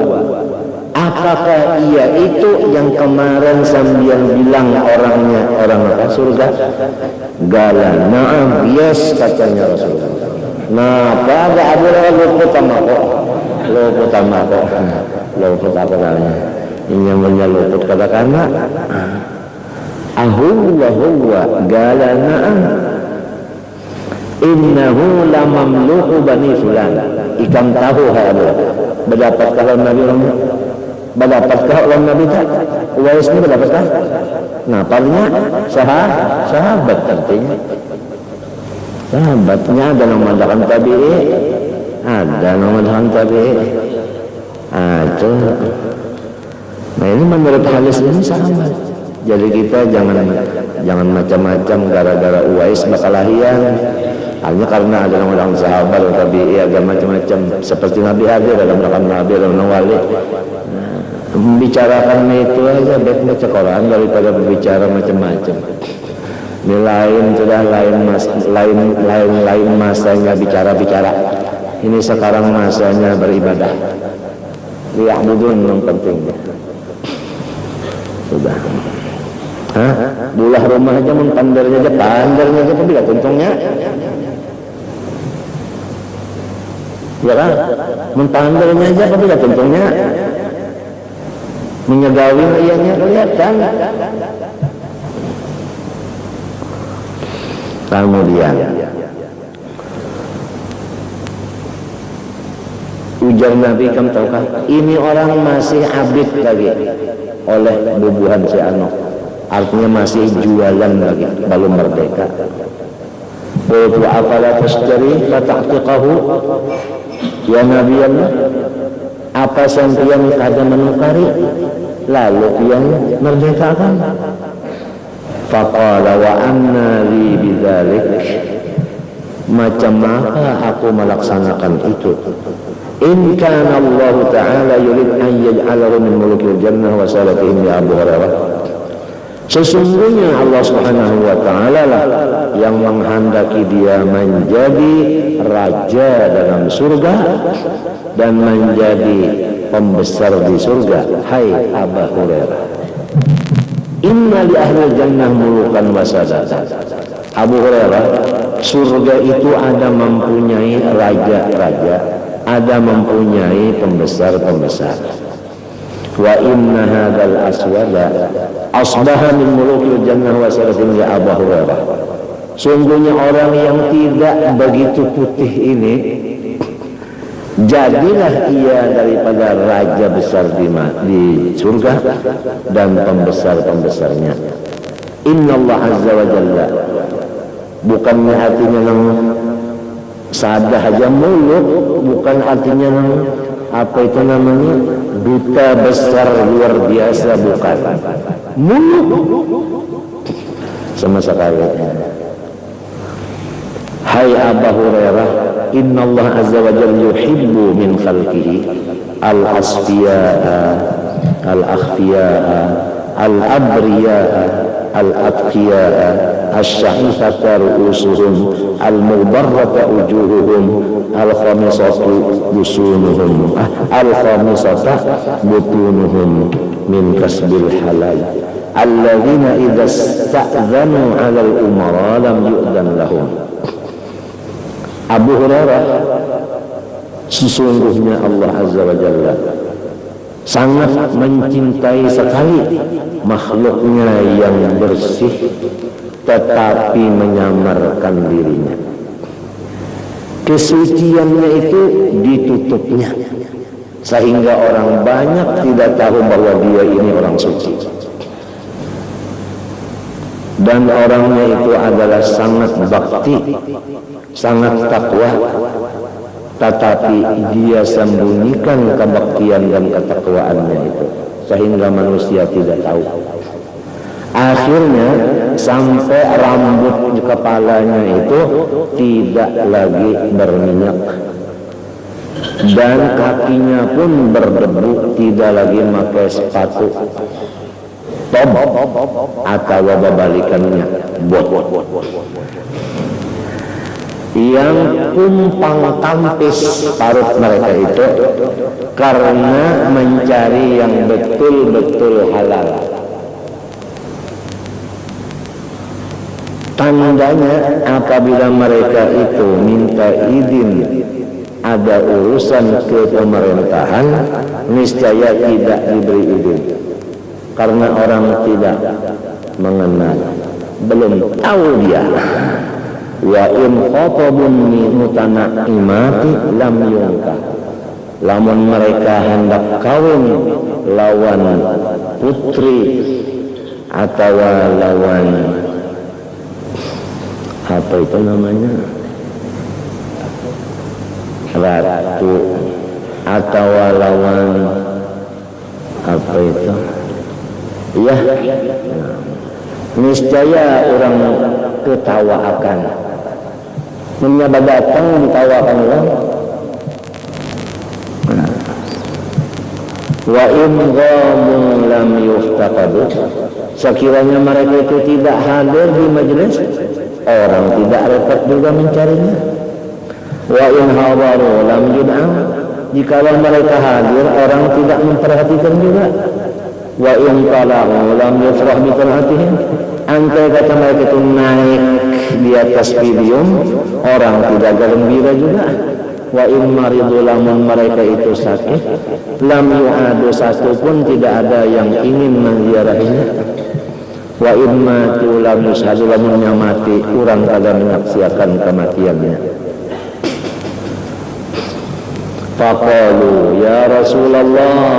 apakah ia itu yang kemarin sambil bilang orangnya orang apa surga? Gala, na'am, yes, katanya Rasulullah. Nah, pada Abu Hurairah luput apa namanya? Ini yang menyeluput kata-kata. Huwa gala na'am innahu lamamluku bani fulan. Ikan tahu hal berdapatkah oleh Nabi tak? Uwais ini berdapatkah? Nah, palingnya sahabat artinya. Sahabatnya ada nama tabi'i, ada nama tabi'i. Itu. Nah, ini menurut hadis ini sahabat. Jadi kita jangan macam-macam gara-gara Uwais bakal lahian. Hanya karena ada orang sahabat tapi ada macam-macam seperti Nabi hadir dalam makam Nabi dalam wali. Membicarakan itu aja baik baca Quran daripada berbicara macam-macam. Ini lain masanya bicara. Ini sekarang masanya beribadah. Liya'budun yang pentingnya. Sudah. Bulah rumah aja pandarnya aja tapi gak untungnya. Ya kan? Mentandarnya aja tapi gak untungnya. Menyegawin ianya kelihatan. Kemudian ujar Nabi, kamu tahukah ini orang masih abid lagi oleh bubuhan si Anok, artinya masih jualan lagi, belum merdeka. Qultu afala tashtari fata'tiqahu, ya Nabi Allah, apa sampeyan kada menukari lalu yang merdekakan? Faqala wa anna li bidzalik, macam apa aku melaksanakan itu? In kana Allah Ta'ala yurid an yaj'alahu min mulukil jannah wa salatihim ya Abu Hurairah. Sesungguhnya Allah Subhanahu wa Ta'ala lah yang menghendaki dia menjadi raja dalam surga dan menjadi pembesar di surga. Hai Abu Hurairah, inna li ahli jannah mulukan wa sadatan. Abu Hurairah, surga itu ada mempunyai raja-raja, ada mempunyai pembesar-pembesar. Wa inna hadzal aswada asbaha min mulukil jannah wa salatin ya Abu Hurairah. Sungguhnya orang yang tidak begitu putih ini jadilah ia daripada raja besar di surga dan pembesar-pembesarnya. Innallaha azza wa jalla, bukannya artinya nang sadah aja muluk, bukan artinya nang apa itu namanya duta besar luar biasa, bukan muluk sama sekali. Hai Abu Hurairah, innallaha azza wa jalla yuhibbu min khalqihi al-asfiya'a al-akhfiya'a al-abriya'a al-atqiya'a asy-sya'ifata ru'usuhum al-mubarrata wujuhuhum al-khamisatu butunuhum min kasbil halal alladzina idza sta'dzanu 'alal umara lam yu'dzan lahum. Abu Hurairah, sesungguhnya Allah Azza wa Jalla sangat mencintai sekali makhluknya yang bersih tetapi menyamarkan dirinya. Kesuciannya itu ditutupnya sehingga orang banyak tidak tahu bahwa dia ini orang suci. Dan orangnya itu adalah sangat bakti, sangat takwa, tetapi dia sembunyikan kebaktian dan ketakwaannya itu sehingga manusia tidak tahu. Akhirnya sampai rambut kepalanya itu tidak lagi berminyak dan kakinya pun berdebu, tidak lagi pakai sepatu tob atau babalikannya bot. Yang kumpang tampis parut mereka itu karena mencari yang betul-betul halal. Tandanya apabila mereka itu minta izin ada urusan ke pemerintahan, niscaya tidak diberi izin karena orang tidak mengenal, belum tahu dia. Wa in khatabun mutana'imati lam yungkah. Lamun mereka hendak kawin lawan putri atau lawan apa itu namanya, ratu atau lawan apa itu, ya, niscaya orang ketawa akan menyapa datang ditawakan orang. Wa in ghamu lam yuftaqadu, sekiranya mereka itu tidak hadir di majelis, orang tidak repot juga mencarinya. Wa in hadaru lam yud'am, jikalau mereka hadir orang tidak memperhatikan juga. Wa in talahu lam yufrah bi qiraatihim, andai kata mereka itu naik di atas podium, orang tidak gembira juga. Wa in maridu, lamun mereka itu sakit, lam yu'adu, satu pun tidak ada yang ingin menziarahinya. Wa in matu lam yushadu, lamunnya mati orang kagak menyaksikan kematiannya. Faqalu ya Rasulullah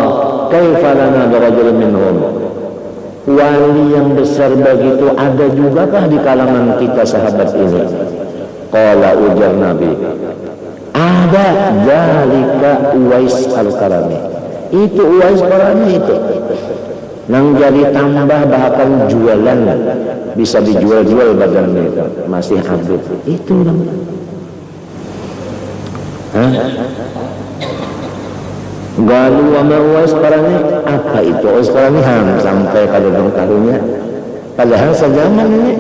kaifa lana birajul minhum, wali yang besar begitu ada jugakah di kalangan kita sahabat ini? Qala, ujar Nabi, ada, zalika Uwais al-Qarani, itu Uwais al-Qarani itu yang jadi tambah bahkan jualan, bisa dijual-jual badannya itu masih habis itu namanya. Galu wa Uwais al-Qarani, apa itu Uwais al-Qarani? Sampai kada karunya padahal sejaman ini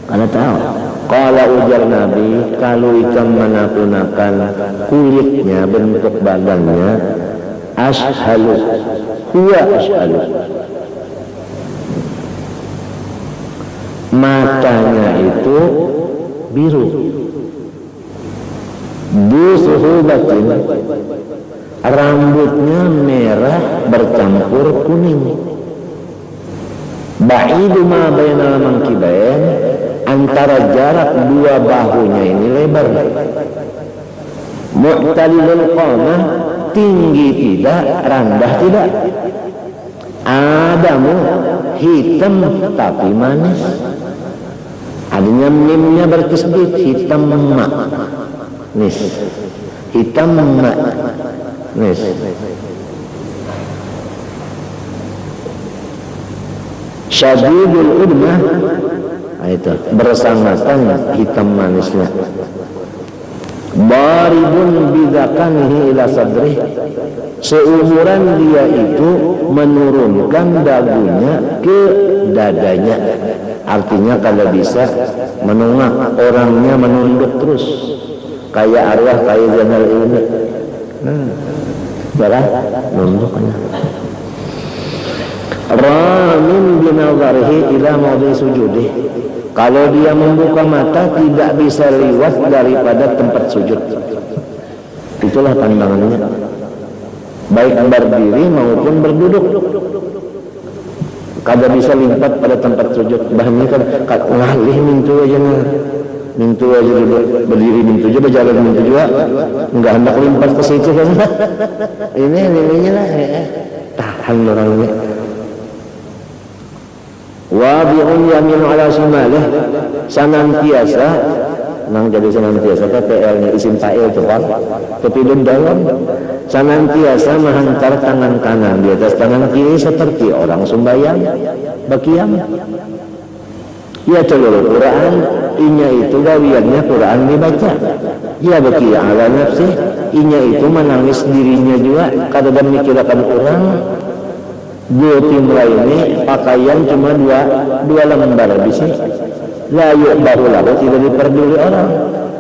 kada tahu. Qala, ujar Nabi, kalau ikan menggunakan kulitnya, bentuk badannya, ashalu, huwa ashalu, matanya itu biru, dusuhubatin, rambutnya merah bercampur kuning, ba'idu ma bainal mankibain, antara jarak dua bahunya ini lebar, mu'talilul qamah, tinggi tidak, rendah tidak, adamu, hitam tapi manis, adanya mimnya bertasydid, hitam mak nis, hitam mak nis. Syadidul udmah, itu bersangatan hitam manisnya. Baribun bidakanihi ila sadrih, seumuran dia itu menurunkan dagunya ke dadanya, artinya kalau bisa menungak, orangnya menunduk terus kayak arwah kayak Zainal ini, darah nunduknya. Ramin binadharihi ila mawdi sujudih. Kalau dia membuka mata tidak bisa liwat daripada tempat sujud. Itulah pandangannya. Baik berdiri maupun berduduk. Kada bisa limpat pada tempat sujud. Bahannya kan ngalih mintu aja duduk, berdiri mintu aja, berjalan mintu juga. Enggak hendak limpat ke situ kan. Ini lah. Tahan orangnya. Wadi'un yaminu ala shimalih, senantiasa nang jadi senantiasa PL-nya isim fa'il tuh kan, tapi dalam senantiasa menghantar tangan kanan di atas tangan kiri seperti orang sembahyang bakiam. Ya seluruh Quran inya itu gawiannya Quran dibaca. Ya baki ala nafsih, inya itu menangis dirinya juga kada mikirkan orang. Dua tim ini pakaian cuma dua lembar bisi. La yu'baru lahu, tidak diperduli orang.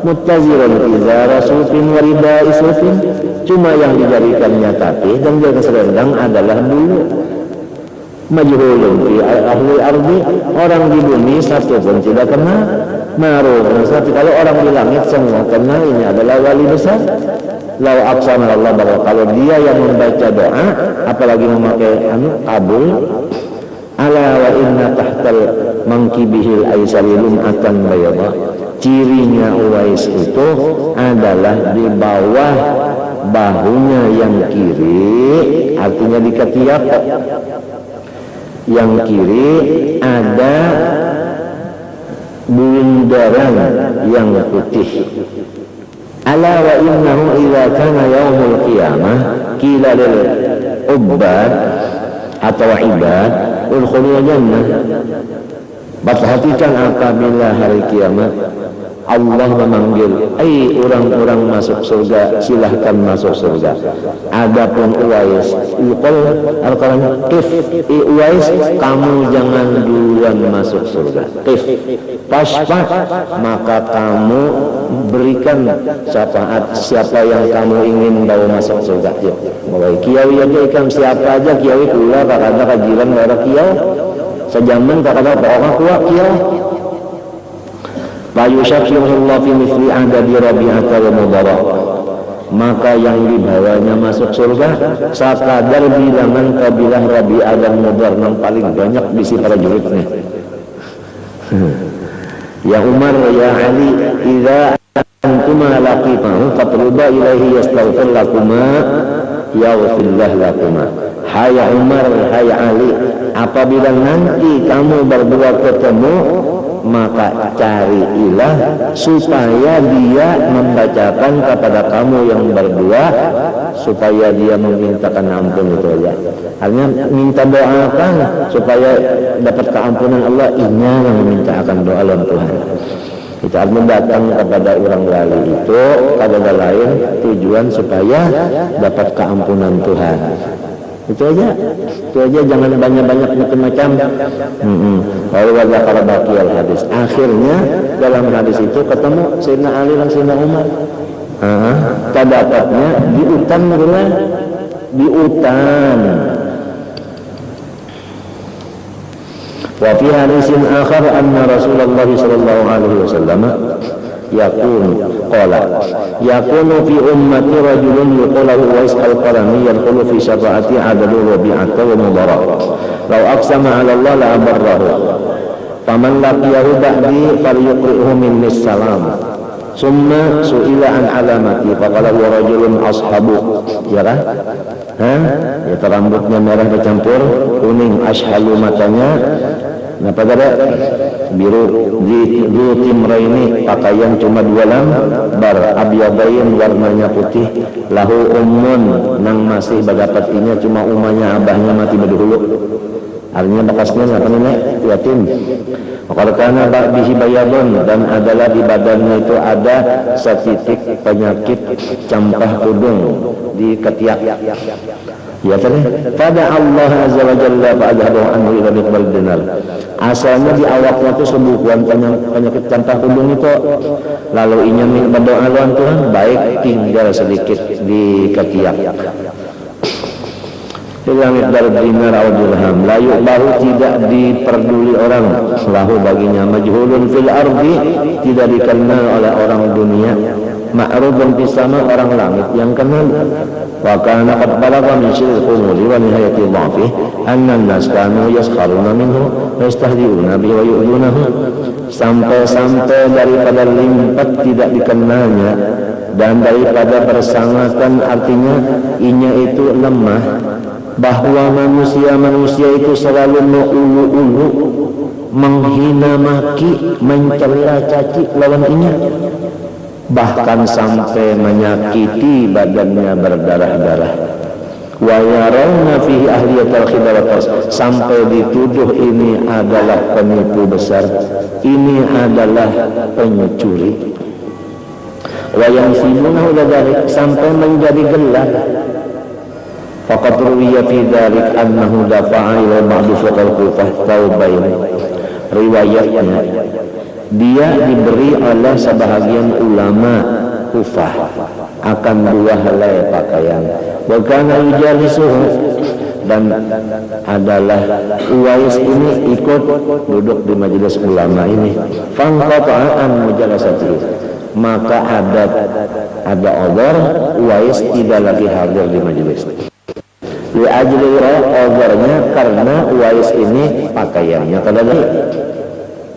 Muttazirun izara sufin wa ridai sufin, cuma yang dijadikannya tapi dan jaga selendang adalah bulu. Majhulun fi ahli ardi, orang di bumi satu pun tidak kenal. Ma'ruf, kalau orang di langit semua kenal ini adalah wali besar. Lau aqsama Allah, bahwa kalau dia yang membaca doa apalagi memakai kabul, ala wa inna tahtal mangkibihil aisari lum'atan bayadha, cirinya Uwais itu adalah di bawah bahunya yang kiri, artinya di ketiak yang kiri ada bundaran yang putih. Ala wa innahu idza kana yaumul qiyamah qila lil ubbad atau ibad udkhulul jannah. Perhatikan apabila hari kiamat Allah memanggil, orang-orang masuk surga, silahkan masuk surga. Adapun Uwais, Al-Quran, Uwais, kamu jangan duluan masuk surga. Paspat, maka kamu berikan syafaat siapa yang kamu ingin bawa masuk surga. Mulai kiawi aja ikan siapa aja kiawi pula, kakanda kajiran orang kiaw, sejaman kakanda orang kuat kiaw. Fayusyafirullah fi mithli adadi Rabi'ata wa Mudara, maka yang dibawanya masuk surga sakadar bilangan kabilah Rabi'ah dan Mudar yang paling banyak bisi para juridnya. Ya Umar, ya Ali, idza antuma laqitahu fatruba ilaihi yastaghfir lakuma yaghfirullah lakuma. Hai Umar, hai Ali, apabila nanti kamu berdua ketemu, maka carilah supaya dia membacakan kepada kamu yang berdua, supaya dia memintakan ampun. Itu aja, hanya minta doakan supaya dapat keampunan Allah. Inya yang memintakan doa dalam Tuhan. Kita datang kepada orang wali itu kada lain tujuan supaya dapat keampunan Tuhan. Itu aja, jangan banyak-banyak macam-macam. Kalau wajah kalau bakal hadis, akhirnya dalam hadis itu ketemu Sayyidina Ali dan Sayyidina Umar. Terdapatnya di hutan, di hutan. Wa fi hadisin akhar anna Rasulullah sallallahu alaihi wasallam yakunu fi ummati rajulun yuqalu Uwais al-Qarani yadkhulu fi syafa'ati adadu Rabi'ata wa Mudara law aqsama 'ala Allah la abarrahu faman laqiyahu ba'di falyuqri'hu minni salam summa su'ila an alamati faqala huwa rajulun ashabu. Ya kan? Ya, rambutnya merah bercampur kuning, ashalu matanya. Nah, pada biru di timra ini pakaian cuma dua lembar, abyadain warnanya putih, lahu ummun nang masih badapatinya cuma umanya abahnya mati berdahulu, artinya bekasnya apa nenek yatim. Karena bihi bayadun, dan adalah di badannya itu ada setitik penyakit campah kudung di ketiak. Ya kan? Pada Allah azza wa jalla fa'adhabu anhu ila miqbal dinar. Asalnya di awaknya itu sembuhan penyakit campah kudung itu. Lalu inya berdoa lawan Tuhan, baik tinggal sedikit di ketiak. illa miqdar dinar atau dirham, la yu'bahu, tidak diperduli orang, lahu baginya, majhulun fil ardi, tidak dikenal oleh orang dunia, ma'rufun fis sama, orang langit yang kenal. Wa kana qad balagha min syirril qumuli wa nihayati dhafi anna an-nas kanu yaskharuna minhu wa yastahzi'una bihi wa yu'dunahu, sampai-sampai daripada limpat tidak dikenalnya dan daripada bersangatan, artinya inya itu lemah, bahwa manusia itu selalu mengulu-ulu, menghina maki, mencela caci lawan inya, bahkan sampai menyakiti badannya berdarah-darah. Wa yarawna fihi ahliyatal khidaratas, sampai dituduh ini adalah penipu besar, ini adalah pencuri. Wa yansibunahu dzalik, sampai menjadi gelar. Faqad ruwiya fi dzalik annahu dafa'a ila ba'd fuqaha Kufah taubain. Riwayatnya dia diberi oleh sebahagian ulama Kufah akan 2 helai pakaian. Wa kana yujalisuhu, dan adalah Uwais ini ikut duduk di majelis ulama ini. Fanqata'an mujalasatihi, maka ada odor, Uwais tidak lagi hadir di majelis. Li ajli odornya, karena Uwais ini pakaiannya kalau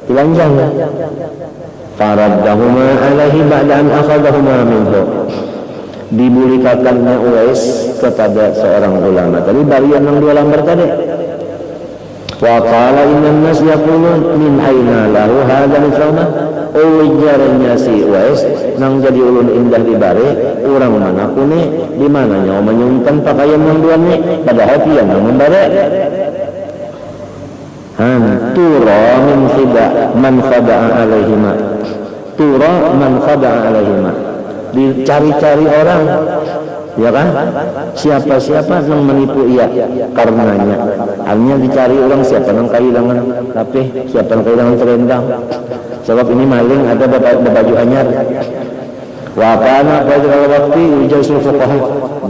telanjang. Faraddahuma alaihi ba'da an akhadahuma minhu, dibulikakannya Uwais kepada seorang ulama tadi, barian yang 2 lembar tadi. Wa qala innan nas yaqulun min aina lahu hadzal thawma, ujarnya si Uwais nang jadi ulun indah di bare, urang mana kune di mana nyawa menyungkan pakaian yang 2 ni, padahal dia nang membare. Tura min khida man khada'a alaihima, tura man khada'a alaihima, dicari-cari orang, ya kan? Siapa-siapa yang menipu ia karenanya. Hanya dicari orang siapa yang kehilangan tapi siapa yang kehilangan selendang. Sebab ini maling ada baju anyar. Wa kana pada waktu ujasul fuqaha,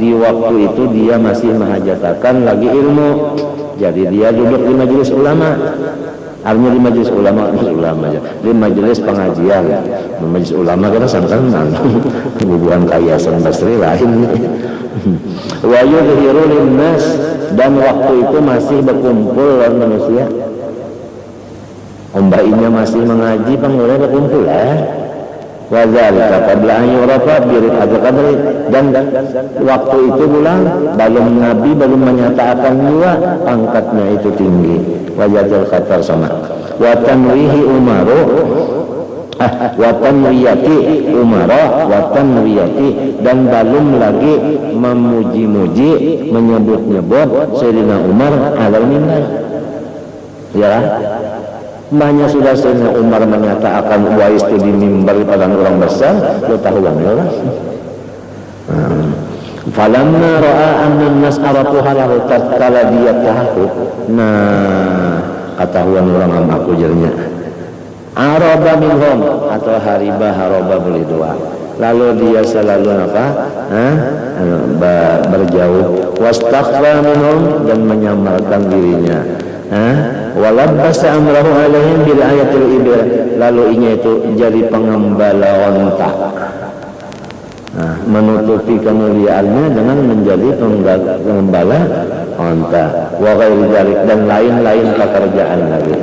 di waktu itu dia masih menghajatakan lagi ilmu. Jadi dia duduk di majelis ulama. Artinya di majelis ulama aja, di majelis pengajian. Di majelis ulama kita santan hubungan kayasan Basri lain. Wa yudhiru linnas, dan waktu itu masih berkumpul orang manusia. Ombainya masih mengaji, pengulai berkumpul wa zalika qabla an yurafa birid al-qadri, dan waktu itu bulan Nabi belum menyatakan juga pangkatnya itu tinggi. Wajadul khatar sama wa tanwihi umaru wa tanwiyati umara wa tanwiyati, dan belum lagi memuji-muji, menyebut-nyebut Sayyidina Umar alal minbar, ya. Banyak sudah Sayyidina Umar menyatakan Uwais itu di mimbar pada orang besar, lo tahu kan ya? Falamma ra'a anna an-nas arafu halahu, tatkala dia tahu, nah ketahuan orang am aku jernya, araba minhum, atau hariba haraba boleh 2, lalu dia selalu apa? Berjauh, wastaghfara minhum, dan menyamarkan dirinya, walabbasa amrahu alaihim bil ayatil ibil, lalu inya itu jadi pengembala onta, menutupi kemuliaannya dengan menjadi pengembala onta. Wa ghairi dzalik, dan lain-lain pekerjaan lagi.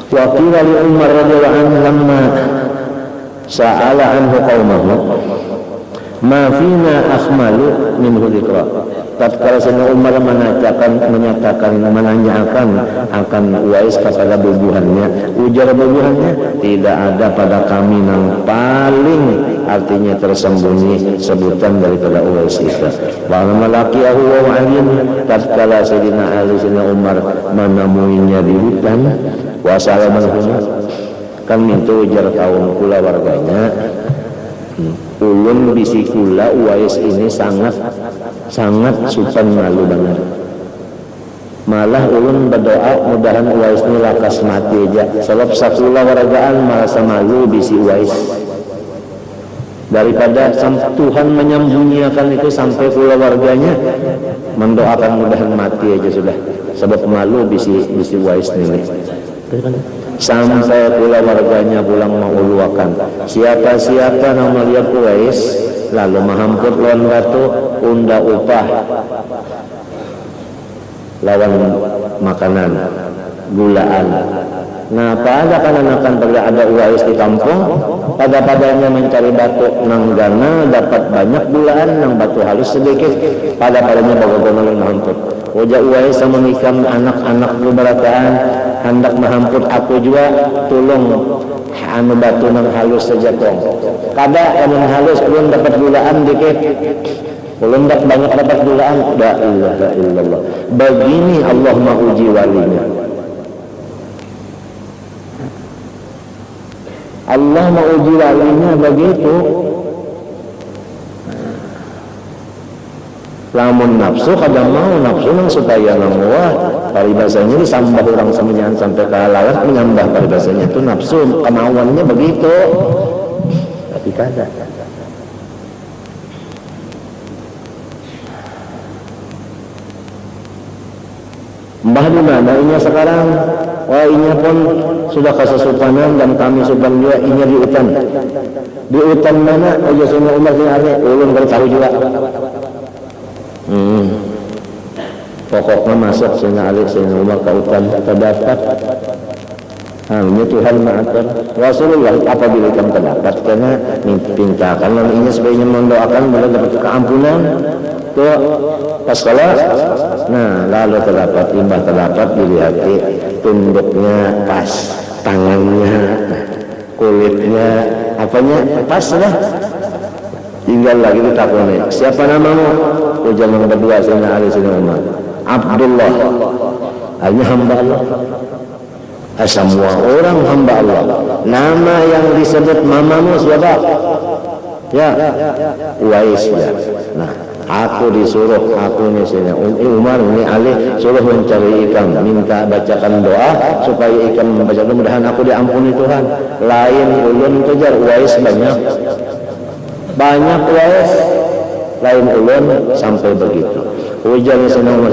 Wa qila li Umar radhiyallahu anhu lamma sa'ala anhu qaumahu ma fina akhmalu minhu dzikra, tatkala Sayyidina Umar menanyakan akan Uwais kepada bubuhannya, ujar bubuhannya, tidak ada pada kami yang paling artinya tersembunyi sebutan daripada Uwais itu. Wa malakiyahu wa alim, tatkala Sayyidina Ali Sayyidina Umar menemuinya di hutan, wa salamanhum, kan itu ujar kaum kula warganya, ulun bisi kula Uwais ini sangat supan malu banget. Malah ulun berdoa mudahan Uwais ini lakas mati aja, sebab sakula wargaan merasa malu bisi Uwais. daripada Tuhan menyembunyikan itu sampai keluarganya mendoakan mudahan mati aja sudah, sebab malu bisi Uwais ini sampai keluarganya pulang menguluakan siapa-siapa yang melihat Uwais lalu mahamput lawan batu unda upah lawan makanan gulaan. Nah, pada kanan-kanan pada ada Uwais di kampung, pada-padanya mencari batu nang gana dapat banyak gulaan, nang batu halus sedikit, pada-padanya bawa-bawa mahamput. Wajah Uwais sama mengikam anak-anak berataan, hendak mahamput aku juga, tolong anu batu nang halus saja tong. Kada anu halus belum dapat gulaan dikit. Belum banyak dapat gulaan. La ilaha illallah. Begini Allah menguji walinya. Allah mau uji walinya begitu. Lamun nafsu kadang mau nafsu nang supaya ngamuah paribasanya disambah orang semenyan sampai ke halalan menyambah paribasanya itu nafsu kemauannya begitu. Tapi kada. Mbah di mana inya sekarang? Wah, inya pun sudah kesesupanan dan kami supan juga inya di hutan. Di hutan mana? Ojo semua Umar sing are ulun kalau tahu juga. Pokoknya masuk sehingga alik sehingga Umar ke hutan terdapat. Ini Tuhan maafkan Rasulullah apabila kamu terdapat karena pintakan lalu inya sebaiknya mendoakan boleh dapat keampunan. Tuh pas sholat, nah lalu terdapat limbah terdapat dilihat tunduknya pas, tangannya, kulitnya, apanya pas lah. Tinggal lagi ditakuni, siapa namamu? Ujian yang kedua Sayyidina Ali Sayyidina Umar. Abdullah, hanya hamba Allah. Semua orang hamba Allah. Nama yang disebut mamamu siapa? Ya, Uwais ya. Nah, aku disuruh, aku ini Umar ini Ali suruh mencari ikan, minta bacakan doa supaya ikan membaca, mudah-mudahan aku diampuni Tuhan. Lain ulun kejar Uwais banyak Uwais, lain ulun sampai begitu. Ujarnya senang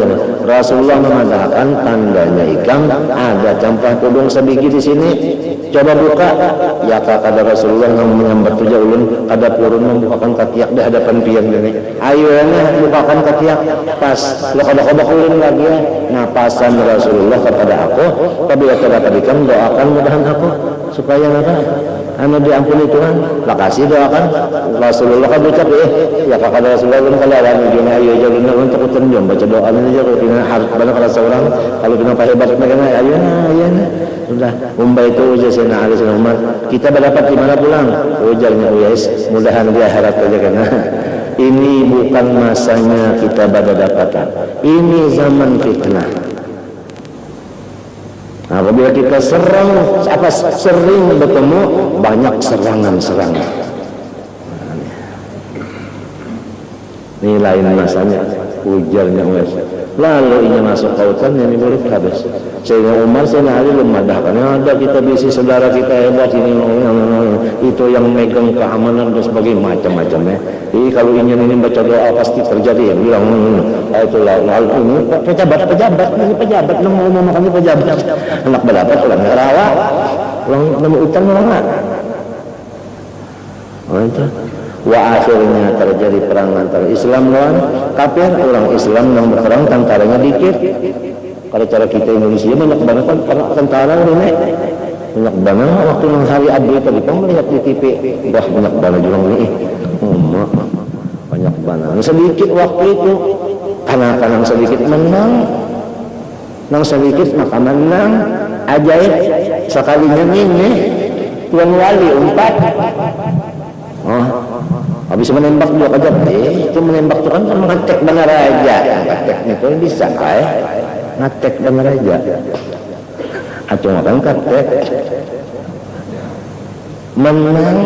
Rasulullah mengatakan tandanya ikan ada campur kudung sedikit di sini. Coba buka, ya kata Rasulullah yang menyambat tujuh ulun ada purun membukakan katiak di hadapan pian ini. Ayonya bukakan katiak pas lo kada ulun lagi ya. Nah pasan Rasulullah kepada aku, apabila terdapat ikan doakan mudahan aku supaya apa? Anu diampuni Tuhan. Makasih doakan. Rasulullah kan ucap ya kata Rasulullah kalau ada yang ayo jalan untuk utenjong baca doa ini aja kalau pina harus banyak kalau seorang kalau pina hebat mereka ayo sudah umbai itu ujar Sayyidina Ali Sayyidina Umar kita berdapat di mana pulang ujarnya Uwais mudahan dia harap aja karena ini bukan masanya kita berdapatan, ini zaman fitnah. Nah, apabila kita sering bertemu banyak serangan-serangan. Ini lain masanya ujarnya Uwais. Lalu ini masuk kautan yang murid habis. Sayyidina Umar Sayyidina Ali memadahkan ada kita bisi saudara kita hebat ini itu yang megang keamanan dan sebagainya macam-macamnya. Jadi kalau ingin ini baca doa pasti terjadi ya bilang itulah ini pejabat ngomong kami pejabat anak berapa pulang rawa pulang nemu utang mana itu. Wa akhirnya terjadi perang antara Islam lawan kafir. Orang Islam yang berperang tentaranya dikit. Kalau cara kita Indonesia banyak banget kan tentara ini banyak banget waktu yang hari Abdi tadi kan melihat di TV wah banyak banget juga ini banyak banget sedikit waktu itu karena sedikit menang nang sedikit maka menang ajaib sekalinya ini tuan wali umpat habis menembak dua aja itu menembak itu kan ngecek benar aja ngecek itu bisa ngecek benar aja atau makan ngecek menang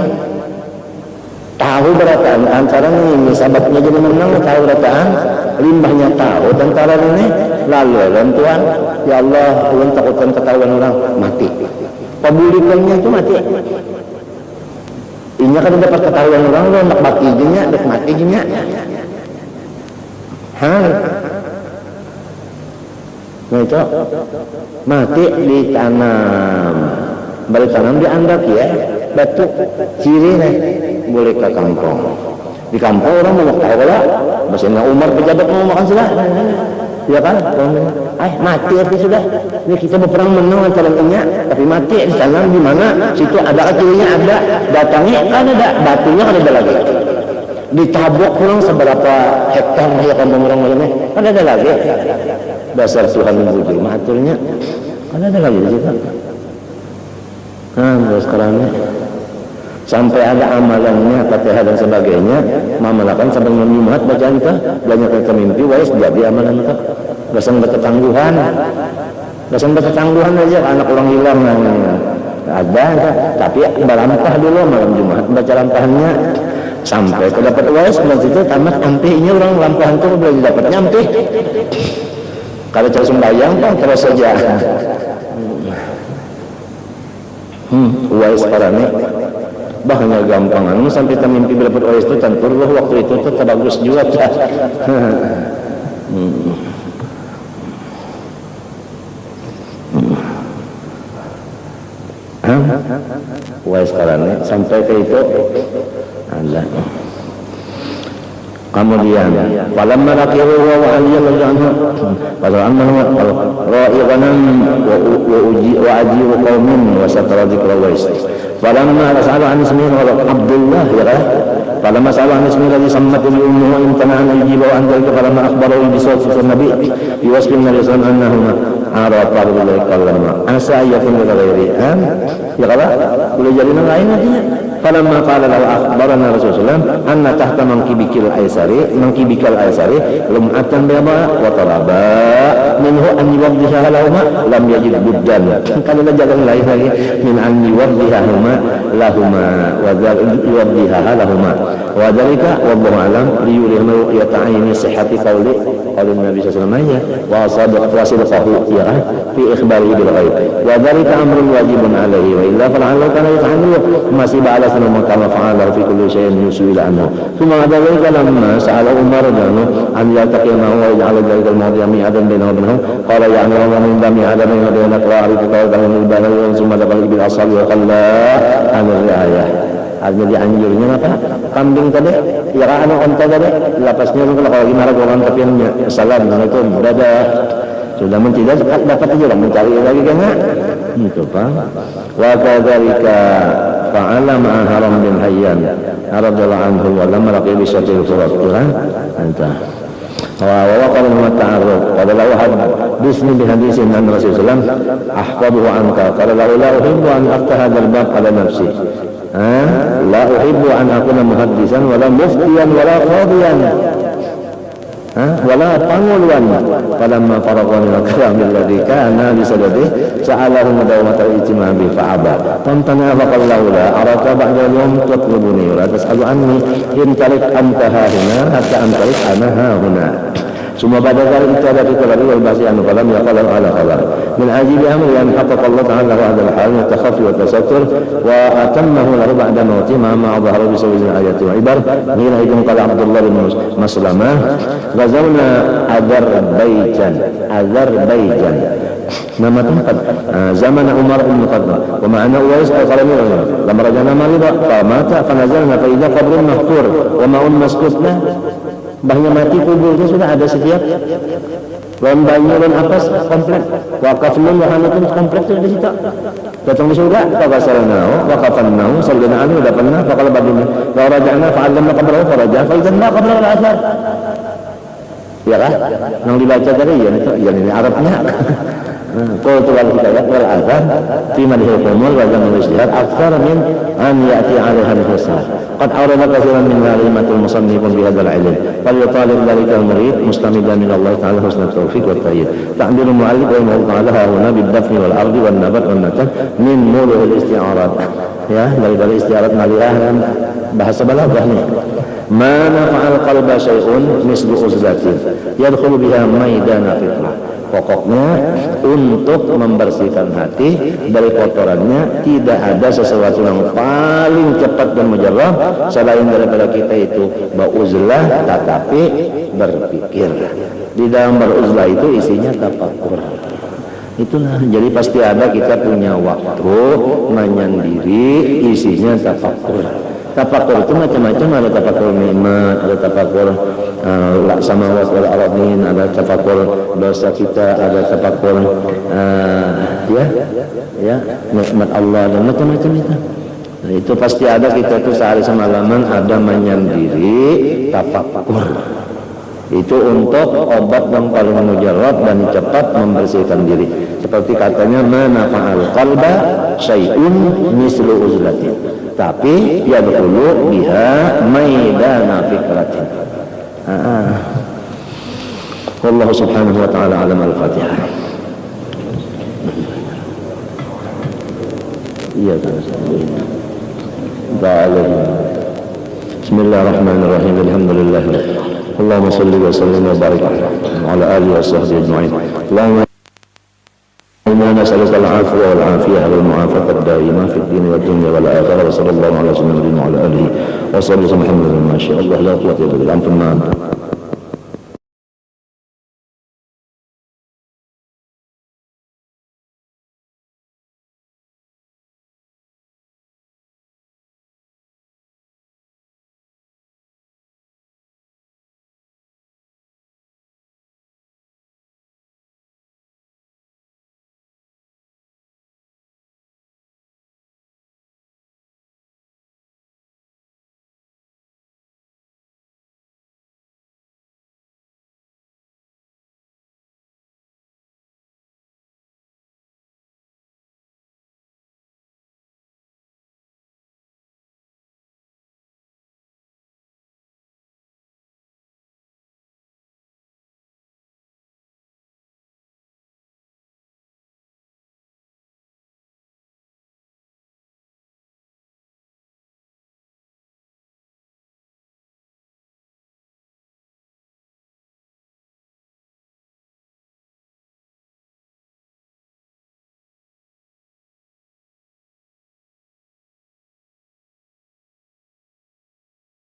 tahu berataan antara ini sahabatnya jadi menang tahu berataan limbahnya tahu tentara ini lalu Tuhan ya Allah Tuhan takutkan ketahuan orang mati pebulikannya itu mati. Ini Nya kan dapat ketahuan orang lo nak baki nya, nak mati nya. Nah itu mati ditanam, balik tanam diandak ya, batu ciri nih boleh ke kampung. Di kampung orang mau tahu lah, Maksudnya Umar pejabat mau makan sudah, ya kan? Mati itu sudah. Ini kita berperang menang calonnya, tapi mati di sana di mana? Situ ada cirinya ada, datangnya kan ada, batunya kan ada lagi. Ditabok kurang seberapa hektar ya kampung orang lainnya, kan ada lagi. Dasar Tuhan menguji, maturnya kan ada lagi di situ. Nah, sekarang sampai ada amalannya, Fatihah dan sebagainya, mamalakan sampai Jumat bacaan kita, banyak yang mimpi, wais jadi amalan kita. Dasar berketangguhan aja, anak orang hilang ada, tapi balampah dulu malam Jumat baca lampahannya sampai ke dapat wais, dan situ tamat ampihnya orang lampahan itu belum dapat nyampe. Kalau cara sembahyang pun terus saja. Wais parane bahnya gampangan sampai kita mimpi berdapat wais itu tentu waktu itu tuh bagus juga. Wais parane sampai ke itu Allah. Kemudian falamma laqiyahu wa aliyan anhu qala annahu ra'i ghanam wa ajiru qaumin wa satara dzikra wais falamma sa'ala an ismihi Abdullah ya kan falamma sa'ala an ismihi alladhi sammat al-ummu wa imtana an yujiba wa anzalika falamma akhbarahu bi sawti an-nabi yuwasbil nabi sallallahu alaihi wasallam arafa billahi kallama asa yakun ghairi ya kan boleh jadi lain artinya. Falamma qala lahu akhbarana Rasulullah anna tahta mankibikal aysari lum'atan bayda wa talaba minhu an yuwaddiha lahuma lam yajid buddan. Kalau jalan lain lagi min an yuwaddihahuma lahuma wa yuwaddiha lahuma wa dzalika wallahu alam liyurihim yata'ayyin sihhati qawli Nabi sallallahu alaihi wasallam wa sadaqahu ya fi ikhbarihi bil ghaib wa dzalika amrun wajibun alaihi wa illa fal'allahu kana yaf'alu masih ba'ala sama kama fa'ala fi kulli shay'in yusuil anhu thumma adalika lamma sa'ala Umar an yataqima wa yaj'al dhalika al-mawdi'a mi'adan bainahu wa bainahu qala ya amir Allah min dami adam wa bayna qa'arifu qawdahu min banahu wa thumma dabal bil asal wa qalla an riayah. Jadi anjurnya apa? Kambing tadi, ya kan onta tadi, lapasnya kalau lagi marah orang tapiannya salam itu dadah. Sudah tidak dapat aja lah mencari lagi kan ya? Itu Pak. Wa kadzalika fa'ala ma'a Haram bin Hayyan radhiyallahu anhu wa lam raqibi syatil furat anta. Wa qala ma ta'arruf qala lahu bismi bi hadisin an Rasulullah ahfaduhu anka qala la uhibbu an aftaha al-bab ala nafsi. La uhibbu an akuna muhaddisan wala muftiyan wala qadiyan. ولا طنولوا فلما فرغوا من الكلام الذي كان بسببه سأله مداومة الاجتماع به فأبى فامتنع فقال له لا أراك بعد اليوم تطلبني ولا تسأل عني انطلق أنت ها هنا حتى أنطلق أنا ها هنا ثم بعد ذلك اتبع في طلبه والبحث عنه فلم يقل على خبر من عجيب أمر أن حقق الله تعالى له هذا الحال من التخفي والتستر وأتمه له بعد موته ما ظهر بسبب الآيات وعبر حينئذ قال عبد الله بن مسلمة غزونا أذربيجان nama tempat zaman Umar bin Khattab wa ma'ana Uwais al-Qarni lama rajana marida fa mata fa nazalna fa idza qabrun mahfur wa ma'un maskutna bahnya mati kuburnya sudah ada setiap lawan banyu dan apas komplek waqafun wa hanatun komplek sudah di situ datang di surga faqasalnahu waqafannahu sallallahu alaihi wa sallam faqala baduna wa raja'na fa'allamna qabrahu faraja fa idzan la qabra wal athar ya kan yang dibaca tadi ya itu ini Arabnya qultu wal hidayah wal azan fi madhil qumul wa zaman ijtihad akthar min an ya'ti 'alaiha al-hisab qad awrada kathiran min kalimatil musannifun bi hadzal ilm fal yutalib dhalika al-murid mustamidan min Allah ta'ala husnul tawfiq wa tayyib ta'biru mu'allif wa Allah ta'ala huna bid-dafni wal ardi wan nabat wan natal min muluhil isti'arat ya dari isti'arat maliyah bahasa balaghahnya ma nafa'al qalba syai'un mislu uzlatin yadkhulu biha maidana fitrah Pokoknya untuk membersihkan hati dari kotorannya tidak ada sesuatu yang paling cepat dan mujarrab selain daripada kita itu beruzlah tetapi berpikir. Di dalam beruzlah itu isinya tafakur. Itulah, jadi pasti ada kita punya waktu menyendiri isinya tafakur. Tafakur itu macam-macam, ada tafakur nikmat, ada tafakur samawat wal ardin, ada tafakur dosa kita, ada tafakur nikmat Allah dan macam-macam itu. Nah, itu pasti ada kita tuh sehari semalaman ada menyendiri tafakur. Itu untuk obat yang paling mujarrab dan cepat membersihkan diri. Seperti katanya manafa'al qalba syai'un mislu uzlatin. Tapi yadkhulu biha maidana fikratin. Wallahu subhanahu wa ta'ala alam. Al-Fatihah. Iya, Bismillahirrahmanirrahim. Alhamdulillah. Allahumma salli wa sallim wa barik ala alihi wa sahbihi ajma'in. Allahumma inna nas'aluka al-'afwa wal 'afiyah wal mu'afaqata ad-da'imah fid din wad dunya wal akhirah. Wa sallallahu ala sayyidina wa ala alihi wa sahbihi Muhammadin ma sha Allah la quwwata illa billah.